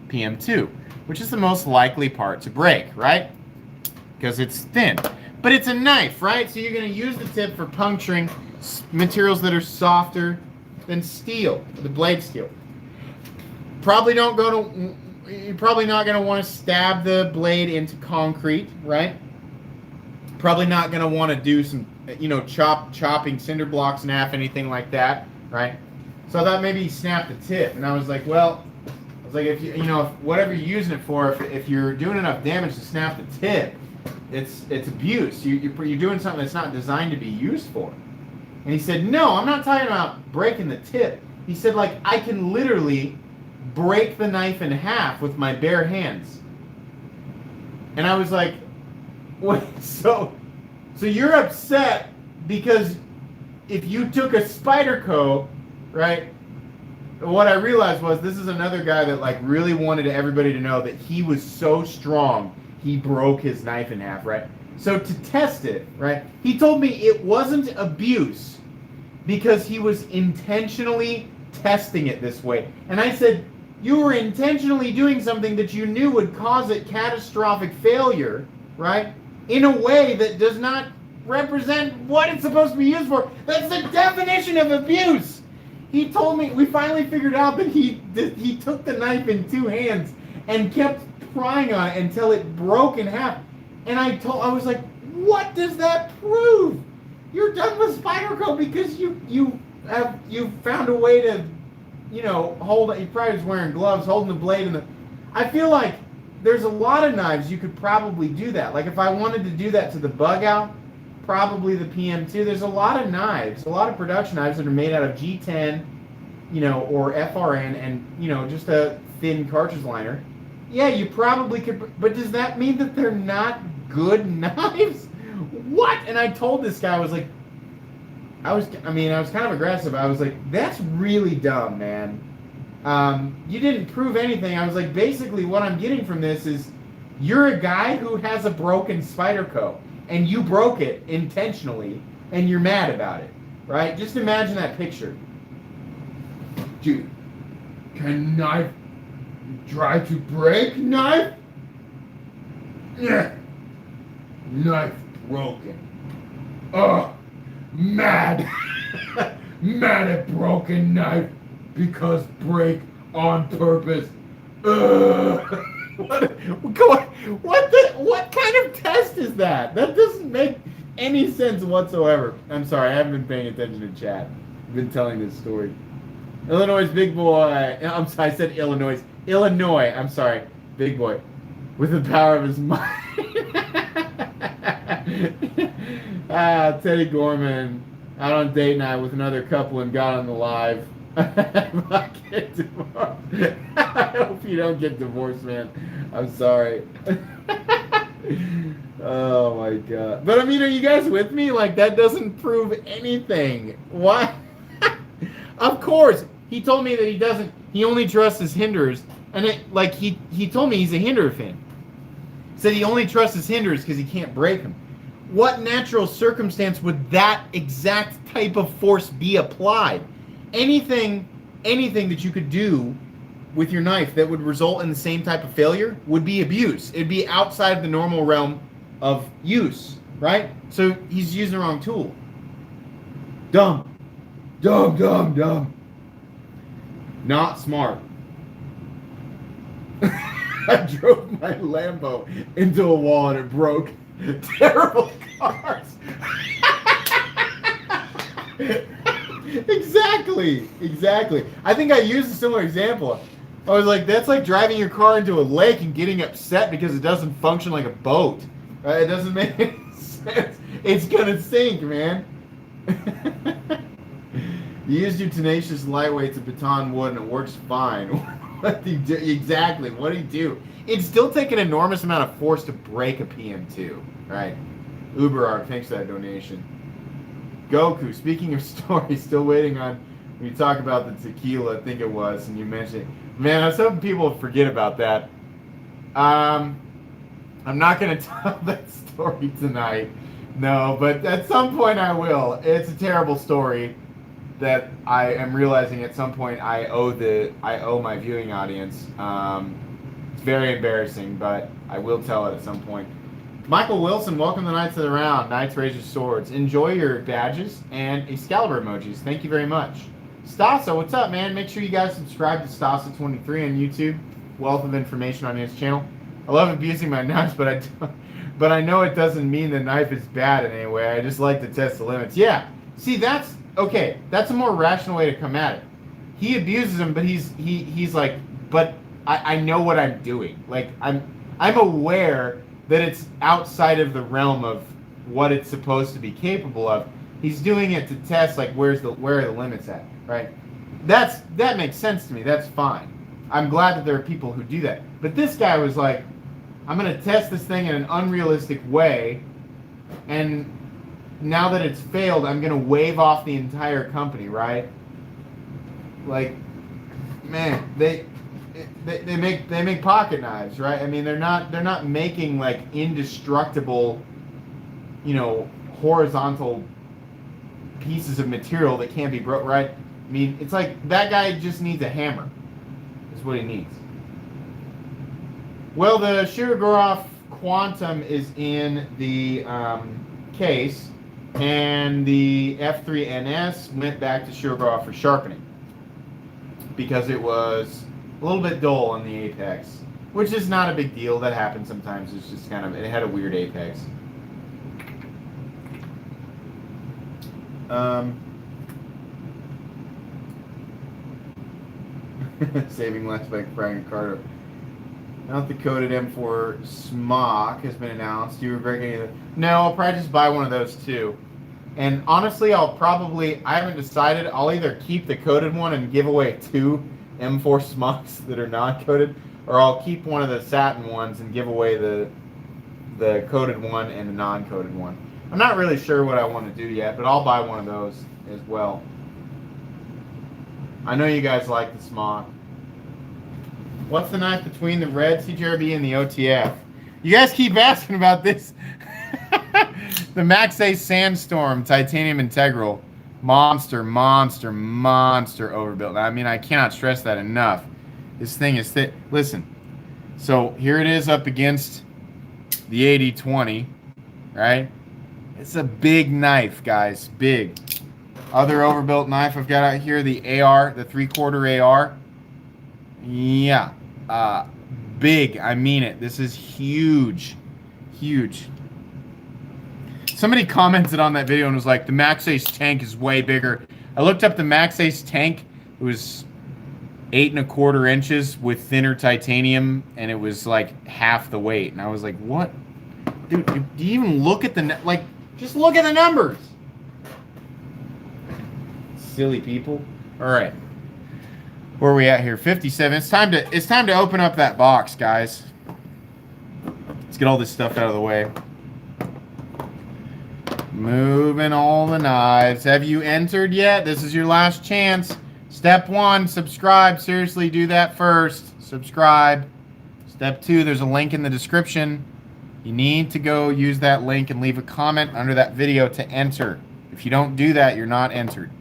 PM2, which is the most likely part to break, right? Because it's thin. But it's a knife, right? So you're going to use the tip for puncturing materials that are softer than steel, the blade steel. You're probably not going to want to stab the blade into concrete, right? Probably not going to want to do some, chopping cinder blocks in half, anything like that, right? So I thought maybe he snapped the tip, and I was like, if whatever you're using it for, if you're doing enough damage to snap the tip, it's abuse. You're doing something that's not designed to be used for. And he said, no, I'm not talking about breaking the tip. He said, like, I can literally break the knife in half with my bare hands. And I was like, wait, so you're upset because if you took a Spyderco, right, what I realized was this is another guy that like really wanted everybody to know that he was so strong he broke his knife in half, right? So to test it, right, he told me it wasn't abuse because he was intentionally testing it this way. And I said, you were intentionally doing something that you knew would cause it catastrophic failure, right, in a way that does not represent what it's supposed to be used for. That's the definition of abuse. He told me, we finally figured out that he took the knife in two hands and kept prying on it until it broke in half. And I was like, what does that prove? You're done with Spyderco because you found a way to, you know, hold it. He probably was wearing gloves, holding the blade in the. I feel like there's a lot of knives you could probably do that. Like if I wanted to do that to the bug out, probably the PM2. There's a lot of knives, a lot of production knives that are made out of G10, you know, or FRN, and you know, just a thin cartridge liner. Yeah, you probably could, but does that mean that they're not good knives? What? And I told this guy, I was kind of aggressive. I was like, that's really dumb, man. You didn't prove anything. I was like, basically what I'm getting from this is you're a guy who has a broken Spyderco, and you broke it intentionally, and you're mad about it, right? Just imagine that picture. Dude, can knife try to break knife? Yeah. Knife broken. Oh, mad. Mad at broken knife because break on purpose. What kind of test is that? That doesn't make any sense whatsoever. I'm sorry, I haven't been paying attention to chat. I've been telling this story. Illinois' big boy. I'm sorry, I said Illinois. Illinois, I'm sorry, big boy. With the power of his mind. Teddy Gorman out on date night with another couple and got on the live. I get divorced. I hope you don't get divorced, man. I'm sorry. Oh my god. But I mean, are you guys with me? Like, that doesn't prove anything. What? Of course. He told me that he only trusts his Hinderers. And he told me he's a Hinderer fan. Said he only trusts his Hinderers because he can't break them. What natural circumstance would that exact type of force be applied? Anything that you could do with your knife that would result in the same type of failure would be abuse. It'd be outside the normal realm of use, right? So he's using the wrong tool. Dumb. Dumb. Not smart. I drove my Lambo into a wall and it broke. Terrible cars. Exactly. I think I used a similar example. I was like, that's like driving your car into a lake and getting upset because it doesn't function like a boat. Right? It doesn't make any sense. It's gonna sink, man. You used your tenacious lightweight to baton wood and it works fine. What do you do? Exactly. What do you do? It'd still take an enormous amount of force to break a PM2, right? UberArk, thanks for that donation. Goku, speaking of stories, still waiting on when you talk about the tequila, I think it was, and you mentioned it. Man, I was hoping people would forget about that. I'm not going to tell that story tonight. No, but at some point I will. It's a terrible story that I am realizing at some point I owe my viewing audience. It's very embarrassing, but I will tell it at some point. Michael Wilson, welcome to Knights of the Round. Knights raise your swords. Enjoy your badges and Excalibur emojis. Thank you very much. Stasa, what's up, man? Make sure you guys subscribe to Stasa23 on YouTube. Wealth of information on his channel. I love abusing my knives, but I know it doesn't mean the knife is bad in any way. I just like to test the limits. Yeah. See, that's okay. That's a more rational way to come at it. He abuses them, but he's like, but I know what I'm doing. Like I'm aware that it's outside of the realm of what it's supposed to be capable of. He's doing it to test like where are the limits at, right? That makes sense to me. That's fine. I'm glad that there are people who do that. But this guy was like, I'm gonna test this thing in an unrealistic way, and now that it's failed, I'm gonna wave off the entire company, right? Like, man, they make pocket knives, right? I mean, they're not making like indestructible, horizontal pieces of material that can't be broke, right? I mean, it's like that guy just needs a hammer, is what he needs. Well, the Shirogorov Quantum is in the case, and the F3NS went back to Shirogorov for sharpening because it was a little bit dull on the apex, which is not a big deal. That happens sometimes. It's just kind of, it had a weird apex. Saving less by frying a card. Not the coated M4 smock has been announced. You regret getting it? No, I'll probably just buy one of those too. And honestly, I haven't decided. I'll either keep the coated one and give away 2 M4 smocks that are non-coated, or I'll keep one of the satin ones and give away the coated one and the non-coated one. I'm not really sure what I want to do yet, but I'll buy one of those as well. I know you guys like the smock. What's the knife between the red CJRB and the OTF? You guys keep asking about this. The Max Ace Sandstorm Titanium Integral. Monster overbuilt. I mean, I cannot stress that enough. This thing is thick. Listen. So here it is up against the 8020, right? It's a big knife, guys. Big. Other overbuilt knife I've got out here, the AR, the 3/4 AR. Yeah. Big. I mean it. This is huge. Huge. Somebody commented on that video and was like, the Max Ace tank is way bigger. I looked up the Max Ace tank. It was 8 1/4 inches with thinner titanium, and it was like half the weight. And I was like, what? Dude, do you even look at the, just look at the numbers. Silly people. All right. Where are we at here? 57. It's time to open up that box, guys. Let's get all this stuff out of the way. Moving all the knives. Have you entered yet? This is your last chance. Step 1, subscribe. Seriously, do that first. Subscribe. Step 2, there's a link in the description. You need to go use that link and leave a comment under that video to enter. If you don't do that, you're not entered.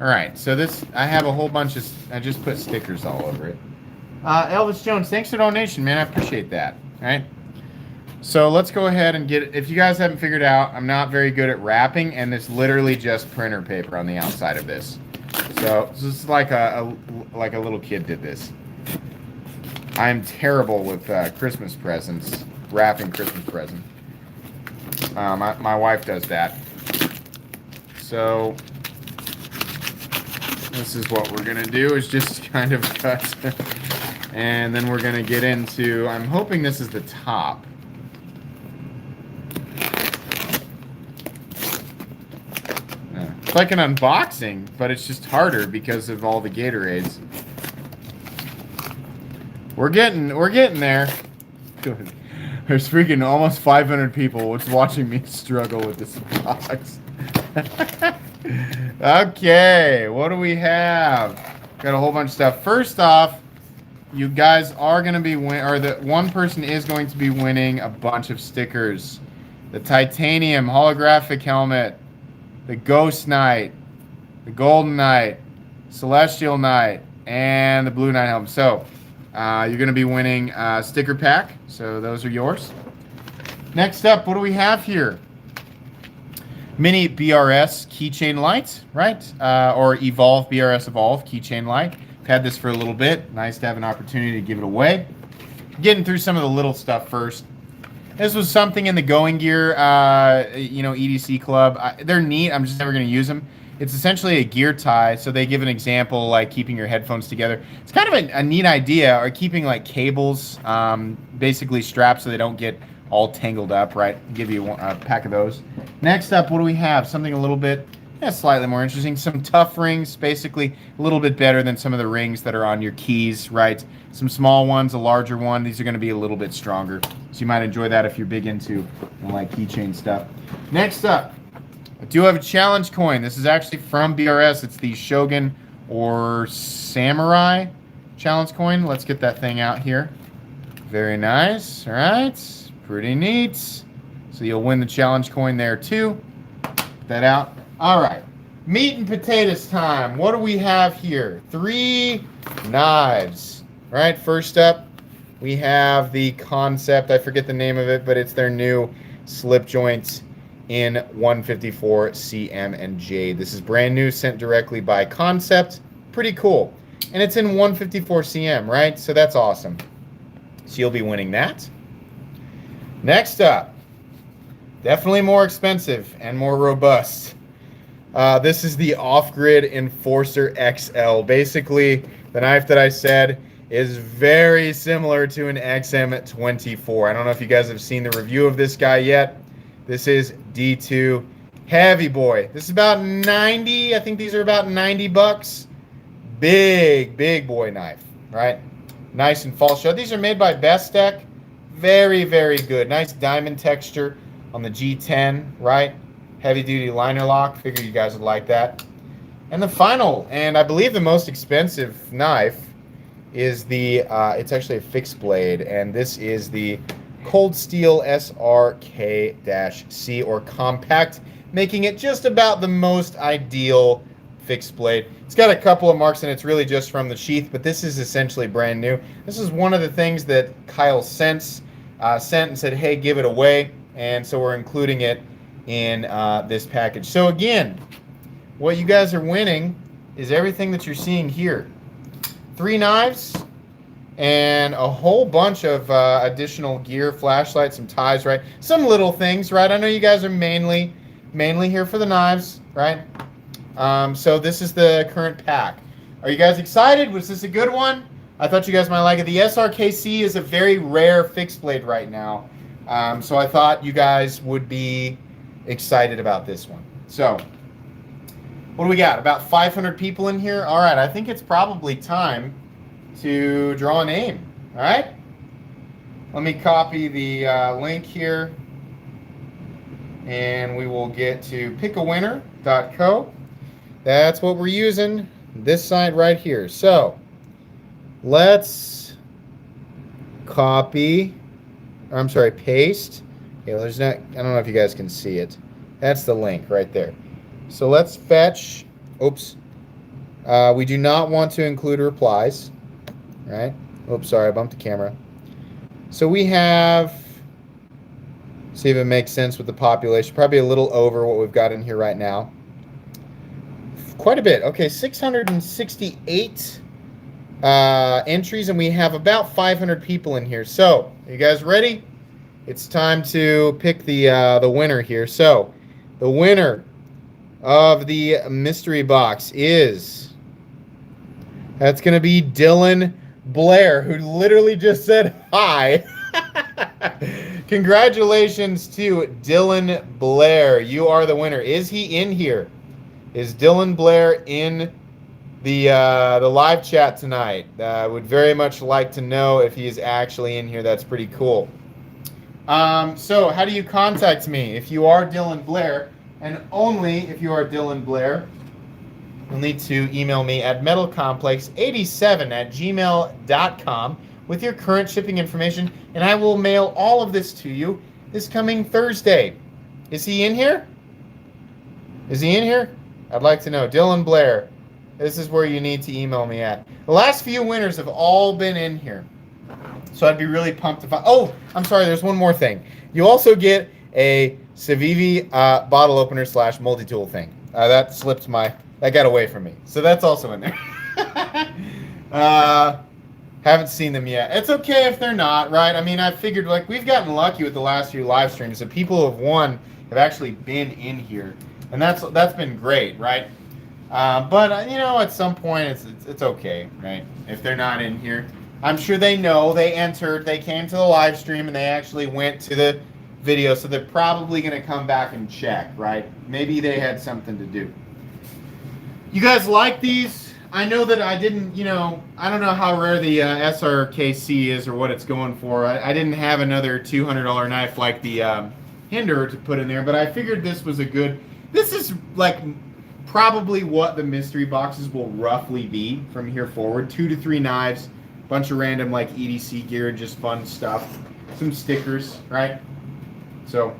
Alright, so this, I have a whole bunch of, I just put stickers all over it. Elvis Jones, thanks for the donation, man. I appreciate that. Alright. So let's go ahead and get it. If you guys haven't figured out, I'm not very good at wrapping, and it's literally just printer paper on the outside of this. So this is like a little kid did this. I'm terrible with Christmas presents, wrapping Christmas presents. My wife does that. So this is what we're gonna do, is just kind of cut, and then we're gonna get into, I'm hoping this is the top. It's like an unboxing, but it's just harder because of all the Gatorades. We're getting there. Good. There's freaking almost 500 people watching me struggle with this box. Okay, what do we have? Got a whole bunch of stuff. First off, you guys are going to be one person is going to be winning a bunch of stickers. The titanium holographic helmet, the Ghost Knight, the Golden Knight, Celestial Knight, and the Blue Knight helmet. So, you're going to be winning a sticker pack. So those are yours. Next up, what do we have here? Mini BRS keychain light, right? Or Evolve, BRS Evolve keychain light. I've had this for a little bit. Nice to have an opportunity to give it away. Getting through some of the little stuff first. This was something in the Going Gear, EDC club. They're neat. I'm just never going to use them. It's essentially a gear tie. So they give an example like keeping your headphones together. It's kind of a neat idea, or keeping like cables, basically strapped so they don't get all tangled up, right? I'll give you a pack of those. Next up, what do we have? Something a little bit slightly more interesting. Some tough rings, basically a little bit better than some of the rings that are on your keys, right? Some small ones, a larger one. These are going to be a little bit stronger. So you might enjoy that if you're big into like keychain stuff. Next up, I do have a challenge coin. This is actually from BRS. It's the Shogun or Samurai challenge coin. Let's get that thing out here. Very nice. All right. Pretty neat. So you'll win the challenge coin there too. Put that out. All right. Meat and potatoes time. What do we have here? 3 knives. All right. First up, we have the Concept. I forget the name of it, but it's their new slip joints in 154 cm and jade. This is brand new, sent directly by Concept. Pretty cool. And it's in 154 cm, right? So that's awesome. So you'll be winning that. Next up, definitely more expensive and more robust. This is the Off-Grid Enforcer XL. Basically, the knife that I said is very similar to an XM24. I don't know if you guys have seen the review of this guy yet. This is D2 Heavy Boy. This is about 90. I think these are about 90 bucks. Big boy knife, right? Nice and false shut. These are made by Bestech. Very good. Nice diamond texture on the G10, right? Heavy duty liner lock. Figure you guys would like that. And the final, and I believe the most expensive knife, is the, it's actually a fixed blade, and this is the Cold Steel SRK-C, or compact, making it just about the most ideal fixed blade. It's got a couple of marks, and it's really just from the sheath, but this is essentially brand new. This is one of the things that Kyle sent and said, hey, give it away, and so we're including it in this package. So again, what you guys are winning is everything that you're seeing here. 3 knives and a whole bunch of additional gear, flashlights, some ties, right? Some little things, right? I know you guys are mainly here for the knives, right? So this is the current pack. Are you guys excited? Was this a good one? I thought you guys might like it. The SRKC is a very rare fixed blade right now. So I thought you guys would be excited about this one. So what do we got? About 500 people in here? All right, I think it's probably time to draw a name. All right? Let me copy the link here, and we will get to pickawinner.co. That's what we're using, this site right here. So let's copy, or I'm sorry, paste. Okay, well, there's not, I don't know if you guys can see it. That's the link right there. So let's fetch, oops. We do not want to include replies, right? Oops, sorry, I bumped the camera. So we have, see if it makes sense with the population, probably a little over what we've got in here right now. Quite a bit. Okay, 668 entries, and we have about 500 people in here. So, are you guys ready? It's time to pick the winner here. So, the winner of the mystery box is, that's going to be Dylan Blair, who literally just said hi. Congratulations to Dylan Blair. You are the winner. Is he in here? Is Dylan Blair in the live chat tonight? I would very much like to know if he is actually in here. That's pretty cool. So how do you contact me? If you are Dylan Blair, and only if you are Dylan Blair, you'll need to email me at metalcomplex87@gmail.com with your current shipping information, and I will mail all of this to you this coming Thursday. Is he in here? Is he in here? I'd like to know. Dylan Blair, this is where you need to email me at. The last few winners have all been in here, so I'd be really pumped if I... Oh, I'm sorry, there's one more thing. You also get a Civivi bottle opener / multi-tool thing. That slipped my... That got away from me. So that's also in there. Haven't seen them yet. It's okay if they're not, right? I mean, I figured, like, we've gotten lucky with the last few live streams. The people who have won have actually been in here. And that's been great, right? But, you know, at some point, it's okay, right? If they're not in here. I'm sure they know. They entered. They came to the live stream, and they actually went to the video. So they're probably going to come back and check, right? Maybe they had something to do. You guys like these? I know that I didn't, you know, I don't know how rare the SRKC is or what it's going for. I didn't have another $200 knife like the Hinderer to put in there, but I figured this was a good... This is like probably what the mystery boxes will roughly be from here forward. 2 to 3 knives, bunch of random like EDC gear and just fun stuff. Some stickers, right? So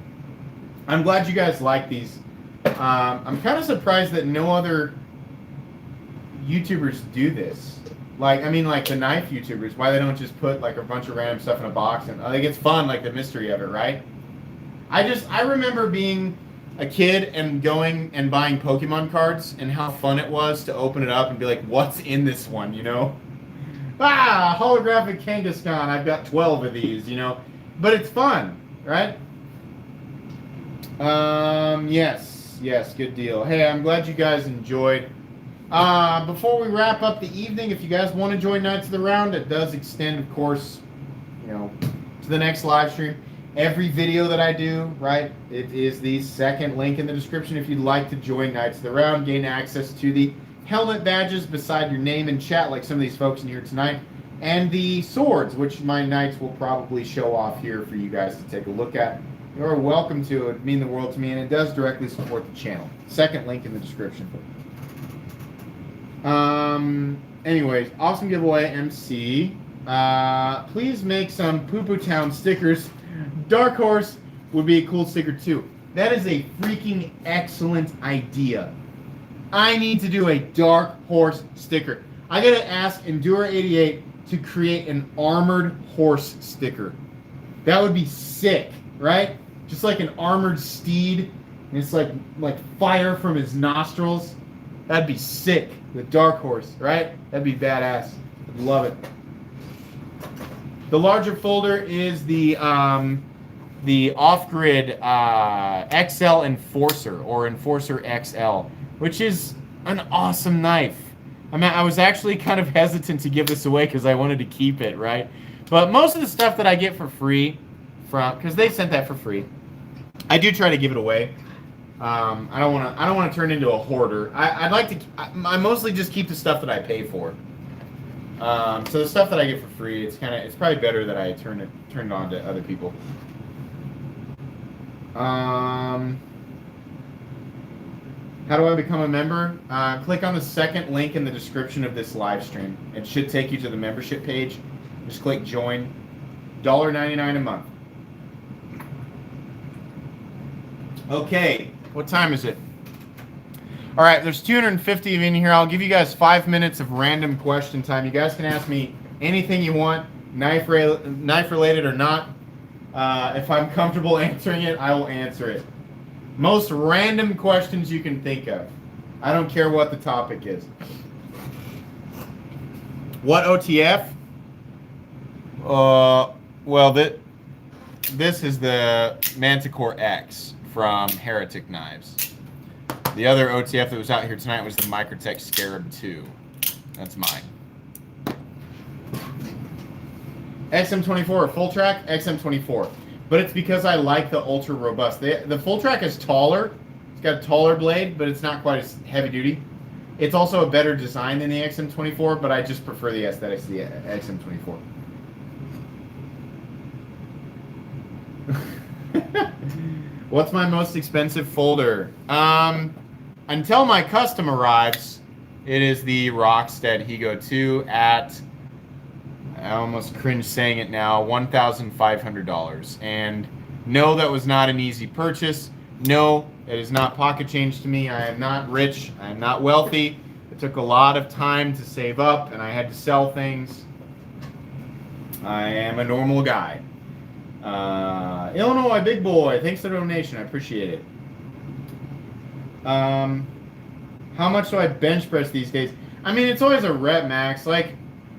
I'm glad you guys like these. I'm kind of surprised that no other YouTubers do this. Like, I mean, like the knife YouTubers, why they don't just put like a bunch of random stuff in a box, and I think it's fun, like the mystery of it, right? I remember being a kid and going and buying Pokemon cards and how fun it was to open it up and be like, what's in this one, you know? Ah, holographic Kangaskhan, I've got 12 of these, you know? But it's fun, right? Yes, good deal. Hey, I'm glad you guys enjoyed. Before we wrap up the evening, if you guys want to join Knights of the Round, it does extend, of course, you know, to the next live stream. Every video that I do, right, it is the second link in the description if you'd like to join Knights of the Round, gain access to the helmet badges beside your name and chat like some of these folks in here tonight, and the swords, which my knights will probably show off here for you guys to take a look at. You're welcome to. It would mean the world to me, and it does directly support the channel. Second link in the description. Anyways, awesome giveaway, MC. Please make some Poo Poo Town stickers. Dark Horse would be a cool sticker too. That is a freaking excellent idea. I need to do a Dark Horse sticker. I gotta ask Endura88 to create an armored horse sticker. That would be sick, right? Just like an armored steed, and it's like fire from his nostrils. That'd be sick. The Dark Horse, right? That'd be badass. I'd love it. The larger folder is the off-grid XL Enforcer, or Enforcer XL, which is an awesome knife. I mean, I was actually kind of hesitant to give this away because I wanted to keep it, right? But most of the stuff that I get for free, because they sent that for free, I do try to give it away. I don't want to turn into a hoarder. I'd like to. I mostly just keep the stuff that I pay for. So the stuff that I get for free, it's probably better that I turn it on to other people. How do I become a member? Click on the second link in the description of this live stream. It should take you to the membership page. Just click join. $1.99 a month. Okay, what time is it? All right, there's 250 of you in here. I'll give you guys 5 minutes of random question time. You guys can ask me anything you want, knife related or not. If I'm comfortable answering it, I will answer it. Most random questions you can think of. I don't care what the topic is. What OTF? Well, this is the Manticore X from Heretic Knives. The other OTF that was out here tonight was the Microtech Scarab 2. That's mine. XM24 or full track? XM24. But it's because I like the ultra robust. The full track is taller. It's got a taller blade, but it's not quite as heavy duty. It's also a better design than the XM24, but I just prefer the aesthetics of the XM24. What's my most expensive folder? Until my custom arrives, it is the Rockstead Higo 2 at, I almost cringe saying it now, $1,500. And no, that was not an easy purchase. No, it is not pocket change to me. I am not rich. I am not wealthy. It took a lot of time to save up, and I had to sell things. I am a normal guy. Illinois, big boy. Thanks for the donation. I appreciate it. How much do I bench press these days? I mean, it's always a rep max. Like,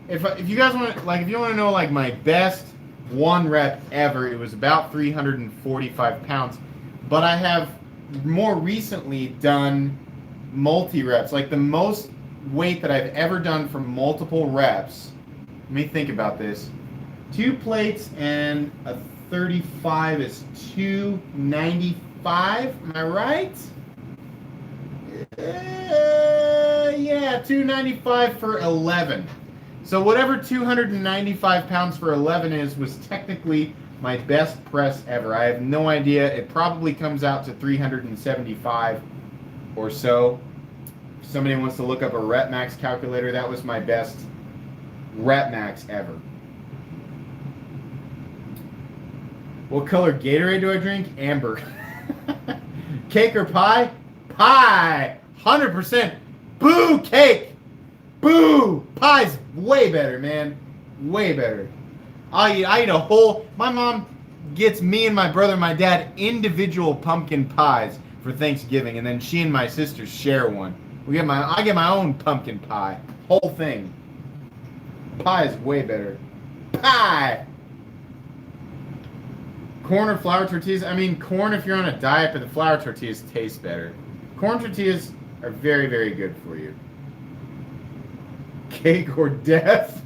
if you guys want to, like, if you want to know, like, my best one rep ever, it was about 345 pounds. But I have more recently done multi-reps. Like, the most weight that I've ever done for multiple reps, let me think about this. 2 plates and a 35 is 295. Am I right? Yeah, 295 for 11. So whatever 295 pounds for 11 is was technically my best press ever. I have no idea. It probably comes out to 375 or so. somebody wants to look up a rep max calculator, that was my best rep max ever. What color Gatorade do I drink? Amber. Cake or pie? Pie! 100%. Boo, cake! Boo! Pie's way better, man. Way better. I eat a whole... My mom gets me and my brother and my dad individual pumpkin pies for Thanksgiving, and then she and my sisters share one. I get my own pumpkin pie. Whole thing. Pie is way better. Pie! Corn or flour tortillas? I mean, corn if you're on a diet, but the flour tortillas taste better. Corn tortillas are very, very good for you. Cake or death?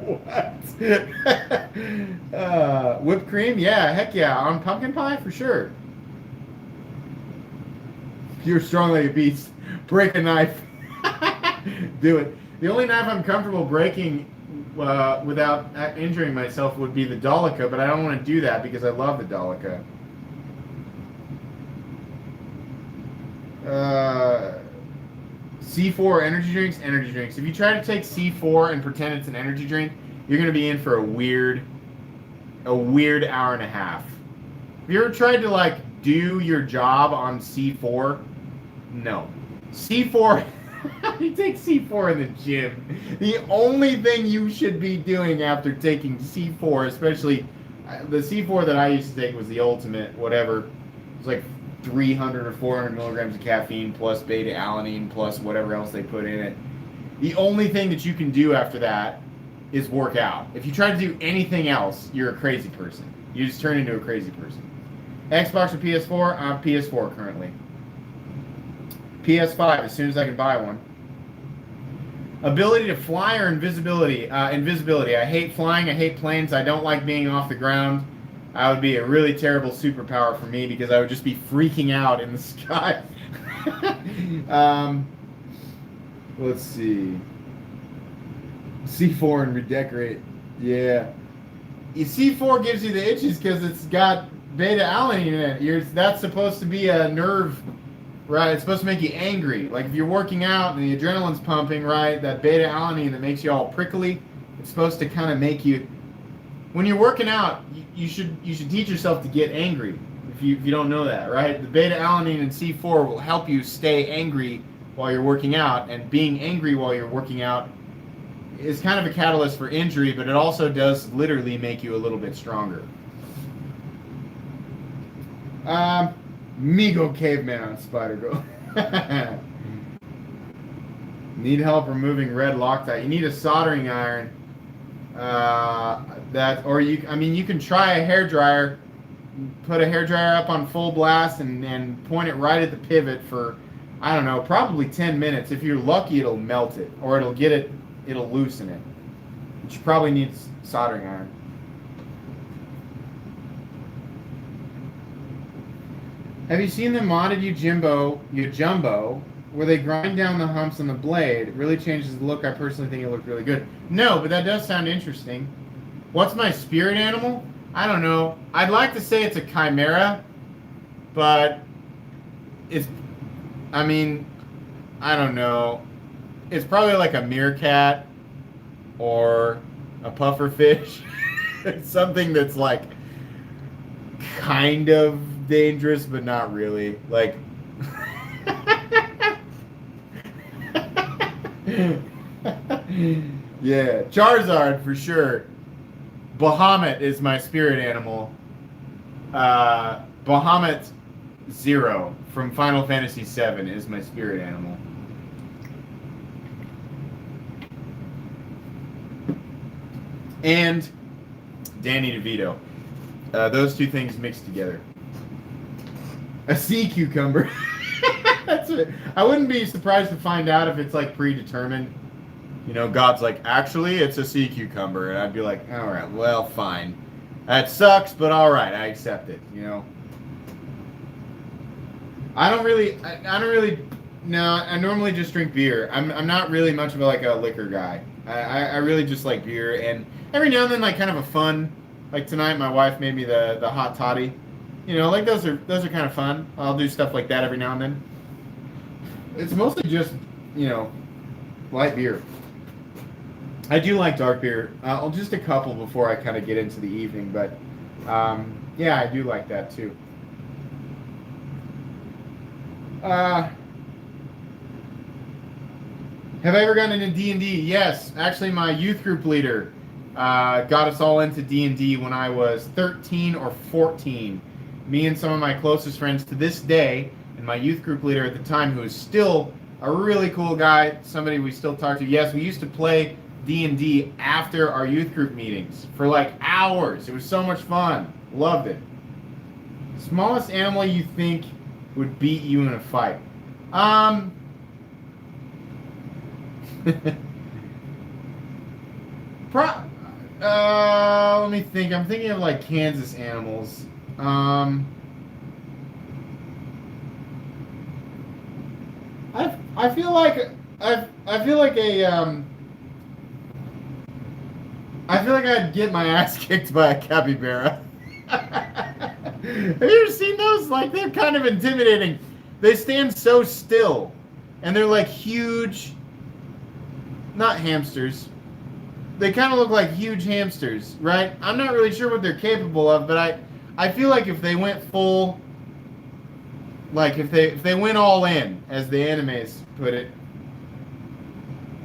What? Whipped cream? Yeah, heck yeah. On pumpkin pie? For sure. You're strong like a beast. Break a knife. Do it. The only knife I'm comfortable breaking without injuring myself would be the Dolica, but I don't want to do that because I love the Dolica. C4 energy drinks? Energy drinks. If you try to take C4 and pretend it's an energy drink, you're going to be in for a weird hour and a half. Have you ever tried to, like, do your job on C4? No. C4... You take C4 in the gym. The only thing you should be doing after taking C4, especially the C4 that I used to take was the ultimate, whatever. It was like 300 or 400 milligrams of caffeine plus beta-alanine plus whatever else they put in it. The only thing that you can do after that is work out. If you try to do anything else, you're a crazy person. You just turn into a crazy person. Xbox or PS4? I'm PS4 currently. PS5 as soon as I can buy one. Ability to fly or invisibility? Invisibility. I hate flying. I hate planes. I don't like being off the ground. That would be a really terrible superpower for me because I would just be freaking out in the sky. Let's see. C4 and redecorate. Yeah. C4 gives you the itches because it's got beta-alanine in it. That's supposed to be a nerve... Right, it's supposed to make you angry. Like if you're working out and the adrenaline's pumping, right, that beta-alanine that makes you all prickly, it's supposed to kind of make you... When you're working out, you should teach yourself to get angry. If you don't know that, right? The beta-alanine and C4 will help you stay angry while you're working out, and being angry while you're working out is kind of a catalyst for injury, but it also does literally make you a little bit stronger. Migo Caveman on Spider-Go. Need help removing red Loctite. You need a soldering iron. You can try a hairdryer. Put a hairdryer up on full blast and point it right at the pivot for, I don't know, probably 10 minutes. If you're lucky, it'll melt it, or it'll loosen it. But you probably need soldering iron. Have you seen the modded Jumbo, where they grind down the humps on the blade? It really changes the look. I personally think it looked really good. No, but that does sound interesting. What's my spirit animal? I don't know. I'd like to say it's a chimera, but I don't know. It's probably like a meerkat or a pufferfish. It's something that's like kind of dangerous, but not really. Like, yeah, Charizard for sure. Bahamut is my spirit animal. Bahamut Zero from Final Fantasy VII is my spirit animal. And Danny DeVito. Those two things mixed together. A sea cucumber. That's it. I wouldn't be surprised to find out if it's like predetermined. You know, God's like, actually, it's a sea cucumber, and I'd be like, all right, well, fine. That sucks, but all right, I accept it. You know. I normally just drink beer. I'm not really much of a liquor guy. I really just like beer, and every now and then, like, kind of a fun. Like tonight, my wife made me the hot toddy. You know, like those are kind of fun. I'll do stuff like that every now and then. It's mostly just, light beer. I do like dark beer. Just a couple before I kind of get into the evening, but yeah, I do like that too. Have I ever gotten into D&D? Yes. Actually, my youth group leader got us all into D&D when I was 13 or 14. Me and some of my closest friends to this day, and my youth group leader at the time, who is still a really cool guy, somebody we still talk to. Yes, we used to play D&D after our youth group meetings for like hours. It was so much fun. Loved it. Smallest animal you think would beat you in a fight? Let me think. I'm thinking of like Kansas animals. I feel like I'd get my ass kicked by a capybara. Have you ever seen those? Like, they're kind of intimidating. They stand so still, and they're like huge, not hamsters. They kind of look like huge hamsters, right? I'm not really sure what they're capable of, but I feel like if they went full, like if they went all in, as the animes put it,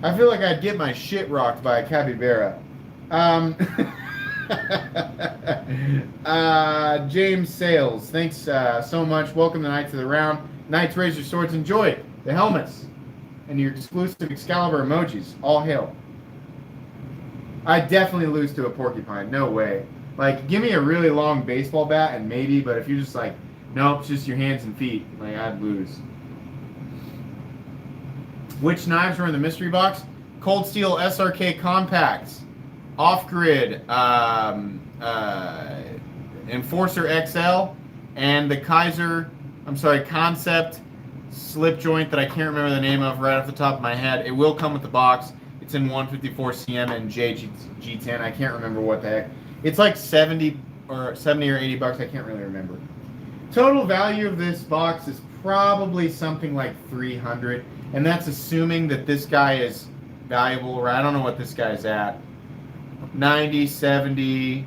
I feel like I'd get my shit rocked by a capybara. James Sales, thanks so much. Welcome tonight to the round. Knights, raise your swords. Enjoy the helmets and your exclusive Excalibur emojis. All hail. I definitely lose to a porcupine. No way. Like, give me a really long baseball bat and maybe, but if you're just like, nope, it's just your hands and feet, like, I'd lose. Which knives were in the mystery box? Cold Steel SRK Compacts, Off-Grid, Enforcer XL, and the Concept slip joint that I can't remember the name of right off the top of my head. It will come with the box. It's in 154 cm and JG10. I can't remember what the heck. It's like 70 or 80 bucks. I can't really remember. Total value of this box is probably something like 300, and that's assuming that this guy is valuable. Or I don't know what this guy's at. 90, 70.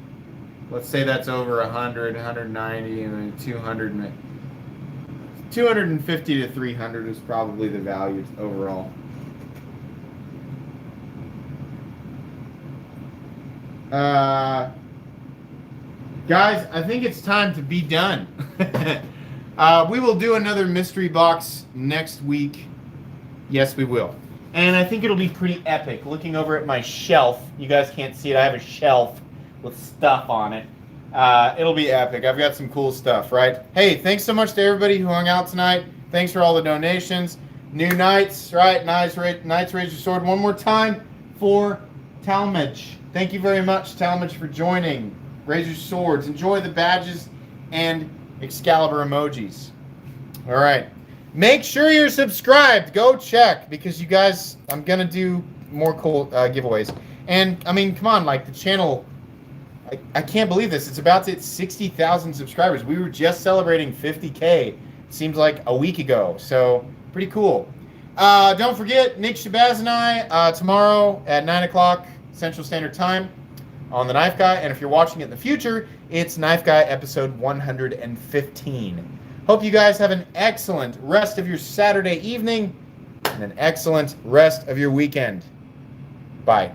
Let's say that's over 100, 190, and then 200. 250 to 300 is probably the value overall. Guys, I think it's time to be done. We will do another mystery box next week. Yes, we will. And I think it'll be pretty epic. Looking over at my shelf, you guys can't see it. I have a shelf with stuff on it. It'll be epic. I've got some cool stuff, right? Hey, thanks so much to everybody who hung out tonight. Thanks for all the donations. New Knights, right? Knights, raise your sword. One more time for Talmadge. Thank you very much, Talmadge, for joining. Raise your swords. Enjoy the badges and Excalibur emojis. All right. Make sure you're subscribed. Go check, because you guys, I'm going to do more cool giveaways. And, I mean, come on, like, the channel, I can't believe this. It's about to hit 60,000 subscribers. We were just celebrating 50K, seems like a week ago. So, pretty cool. Don't forget, Nick Shabazz and I, tomorrow at 9 o'clock Central Standard Time on the Knife Guy. And if you're watching it in the future, it's Knife Guy episode 115. Hope you guys have an excellent rest of your Saturday evening and an excellent rest of your weekend. Bye.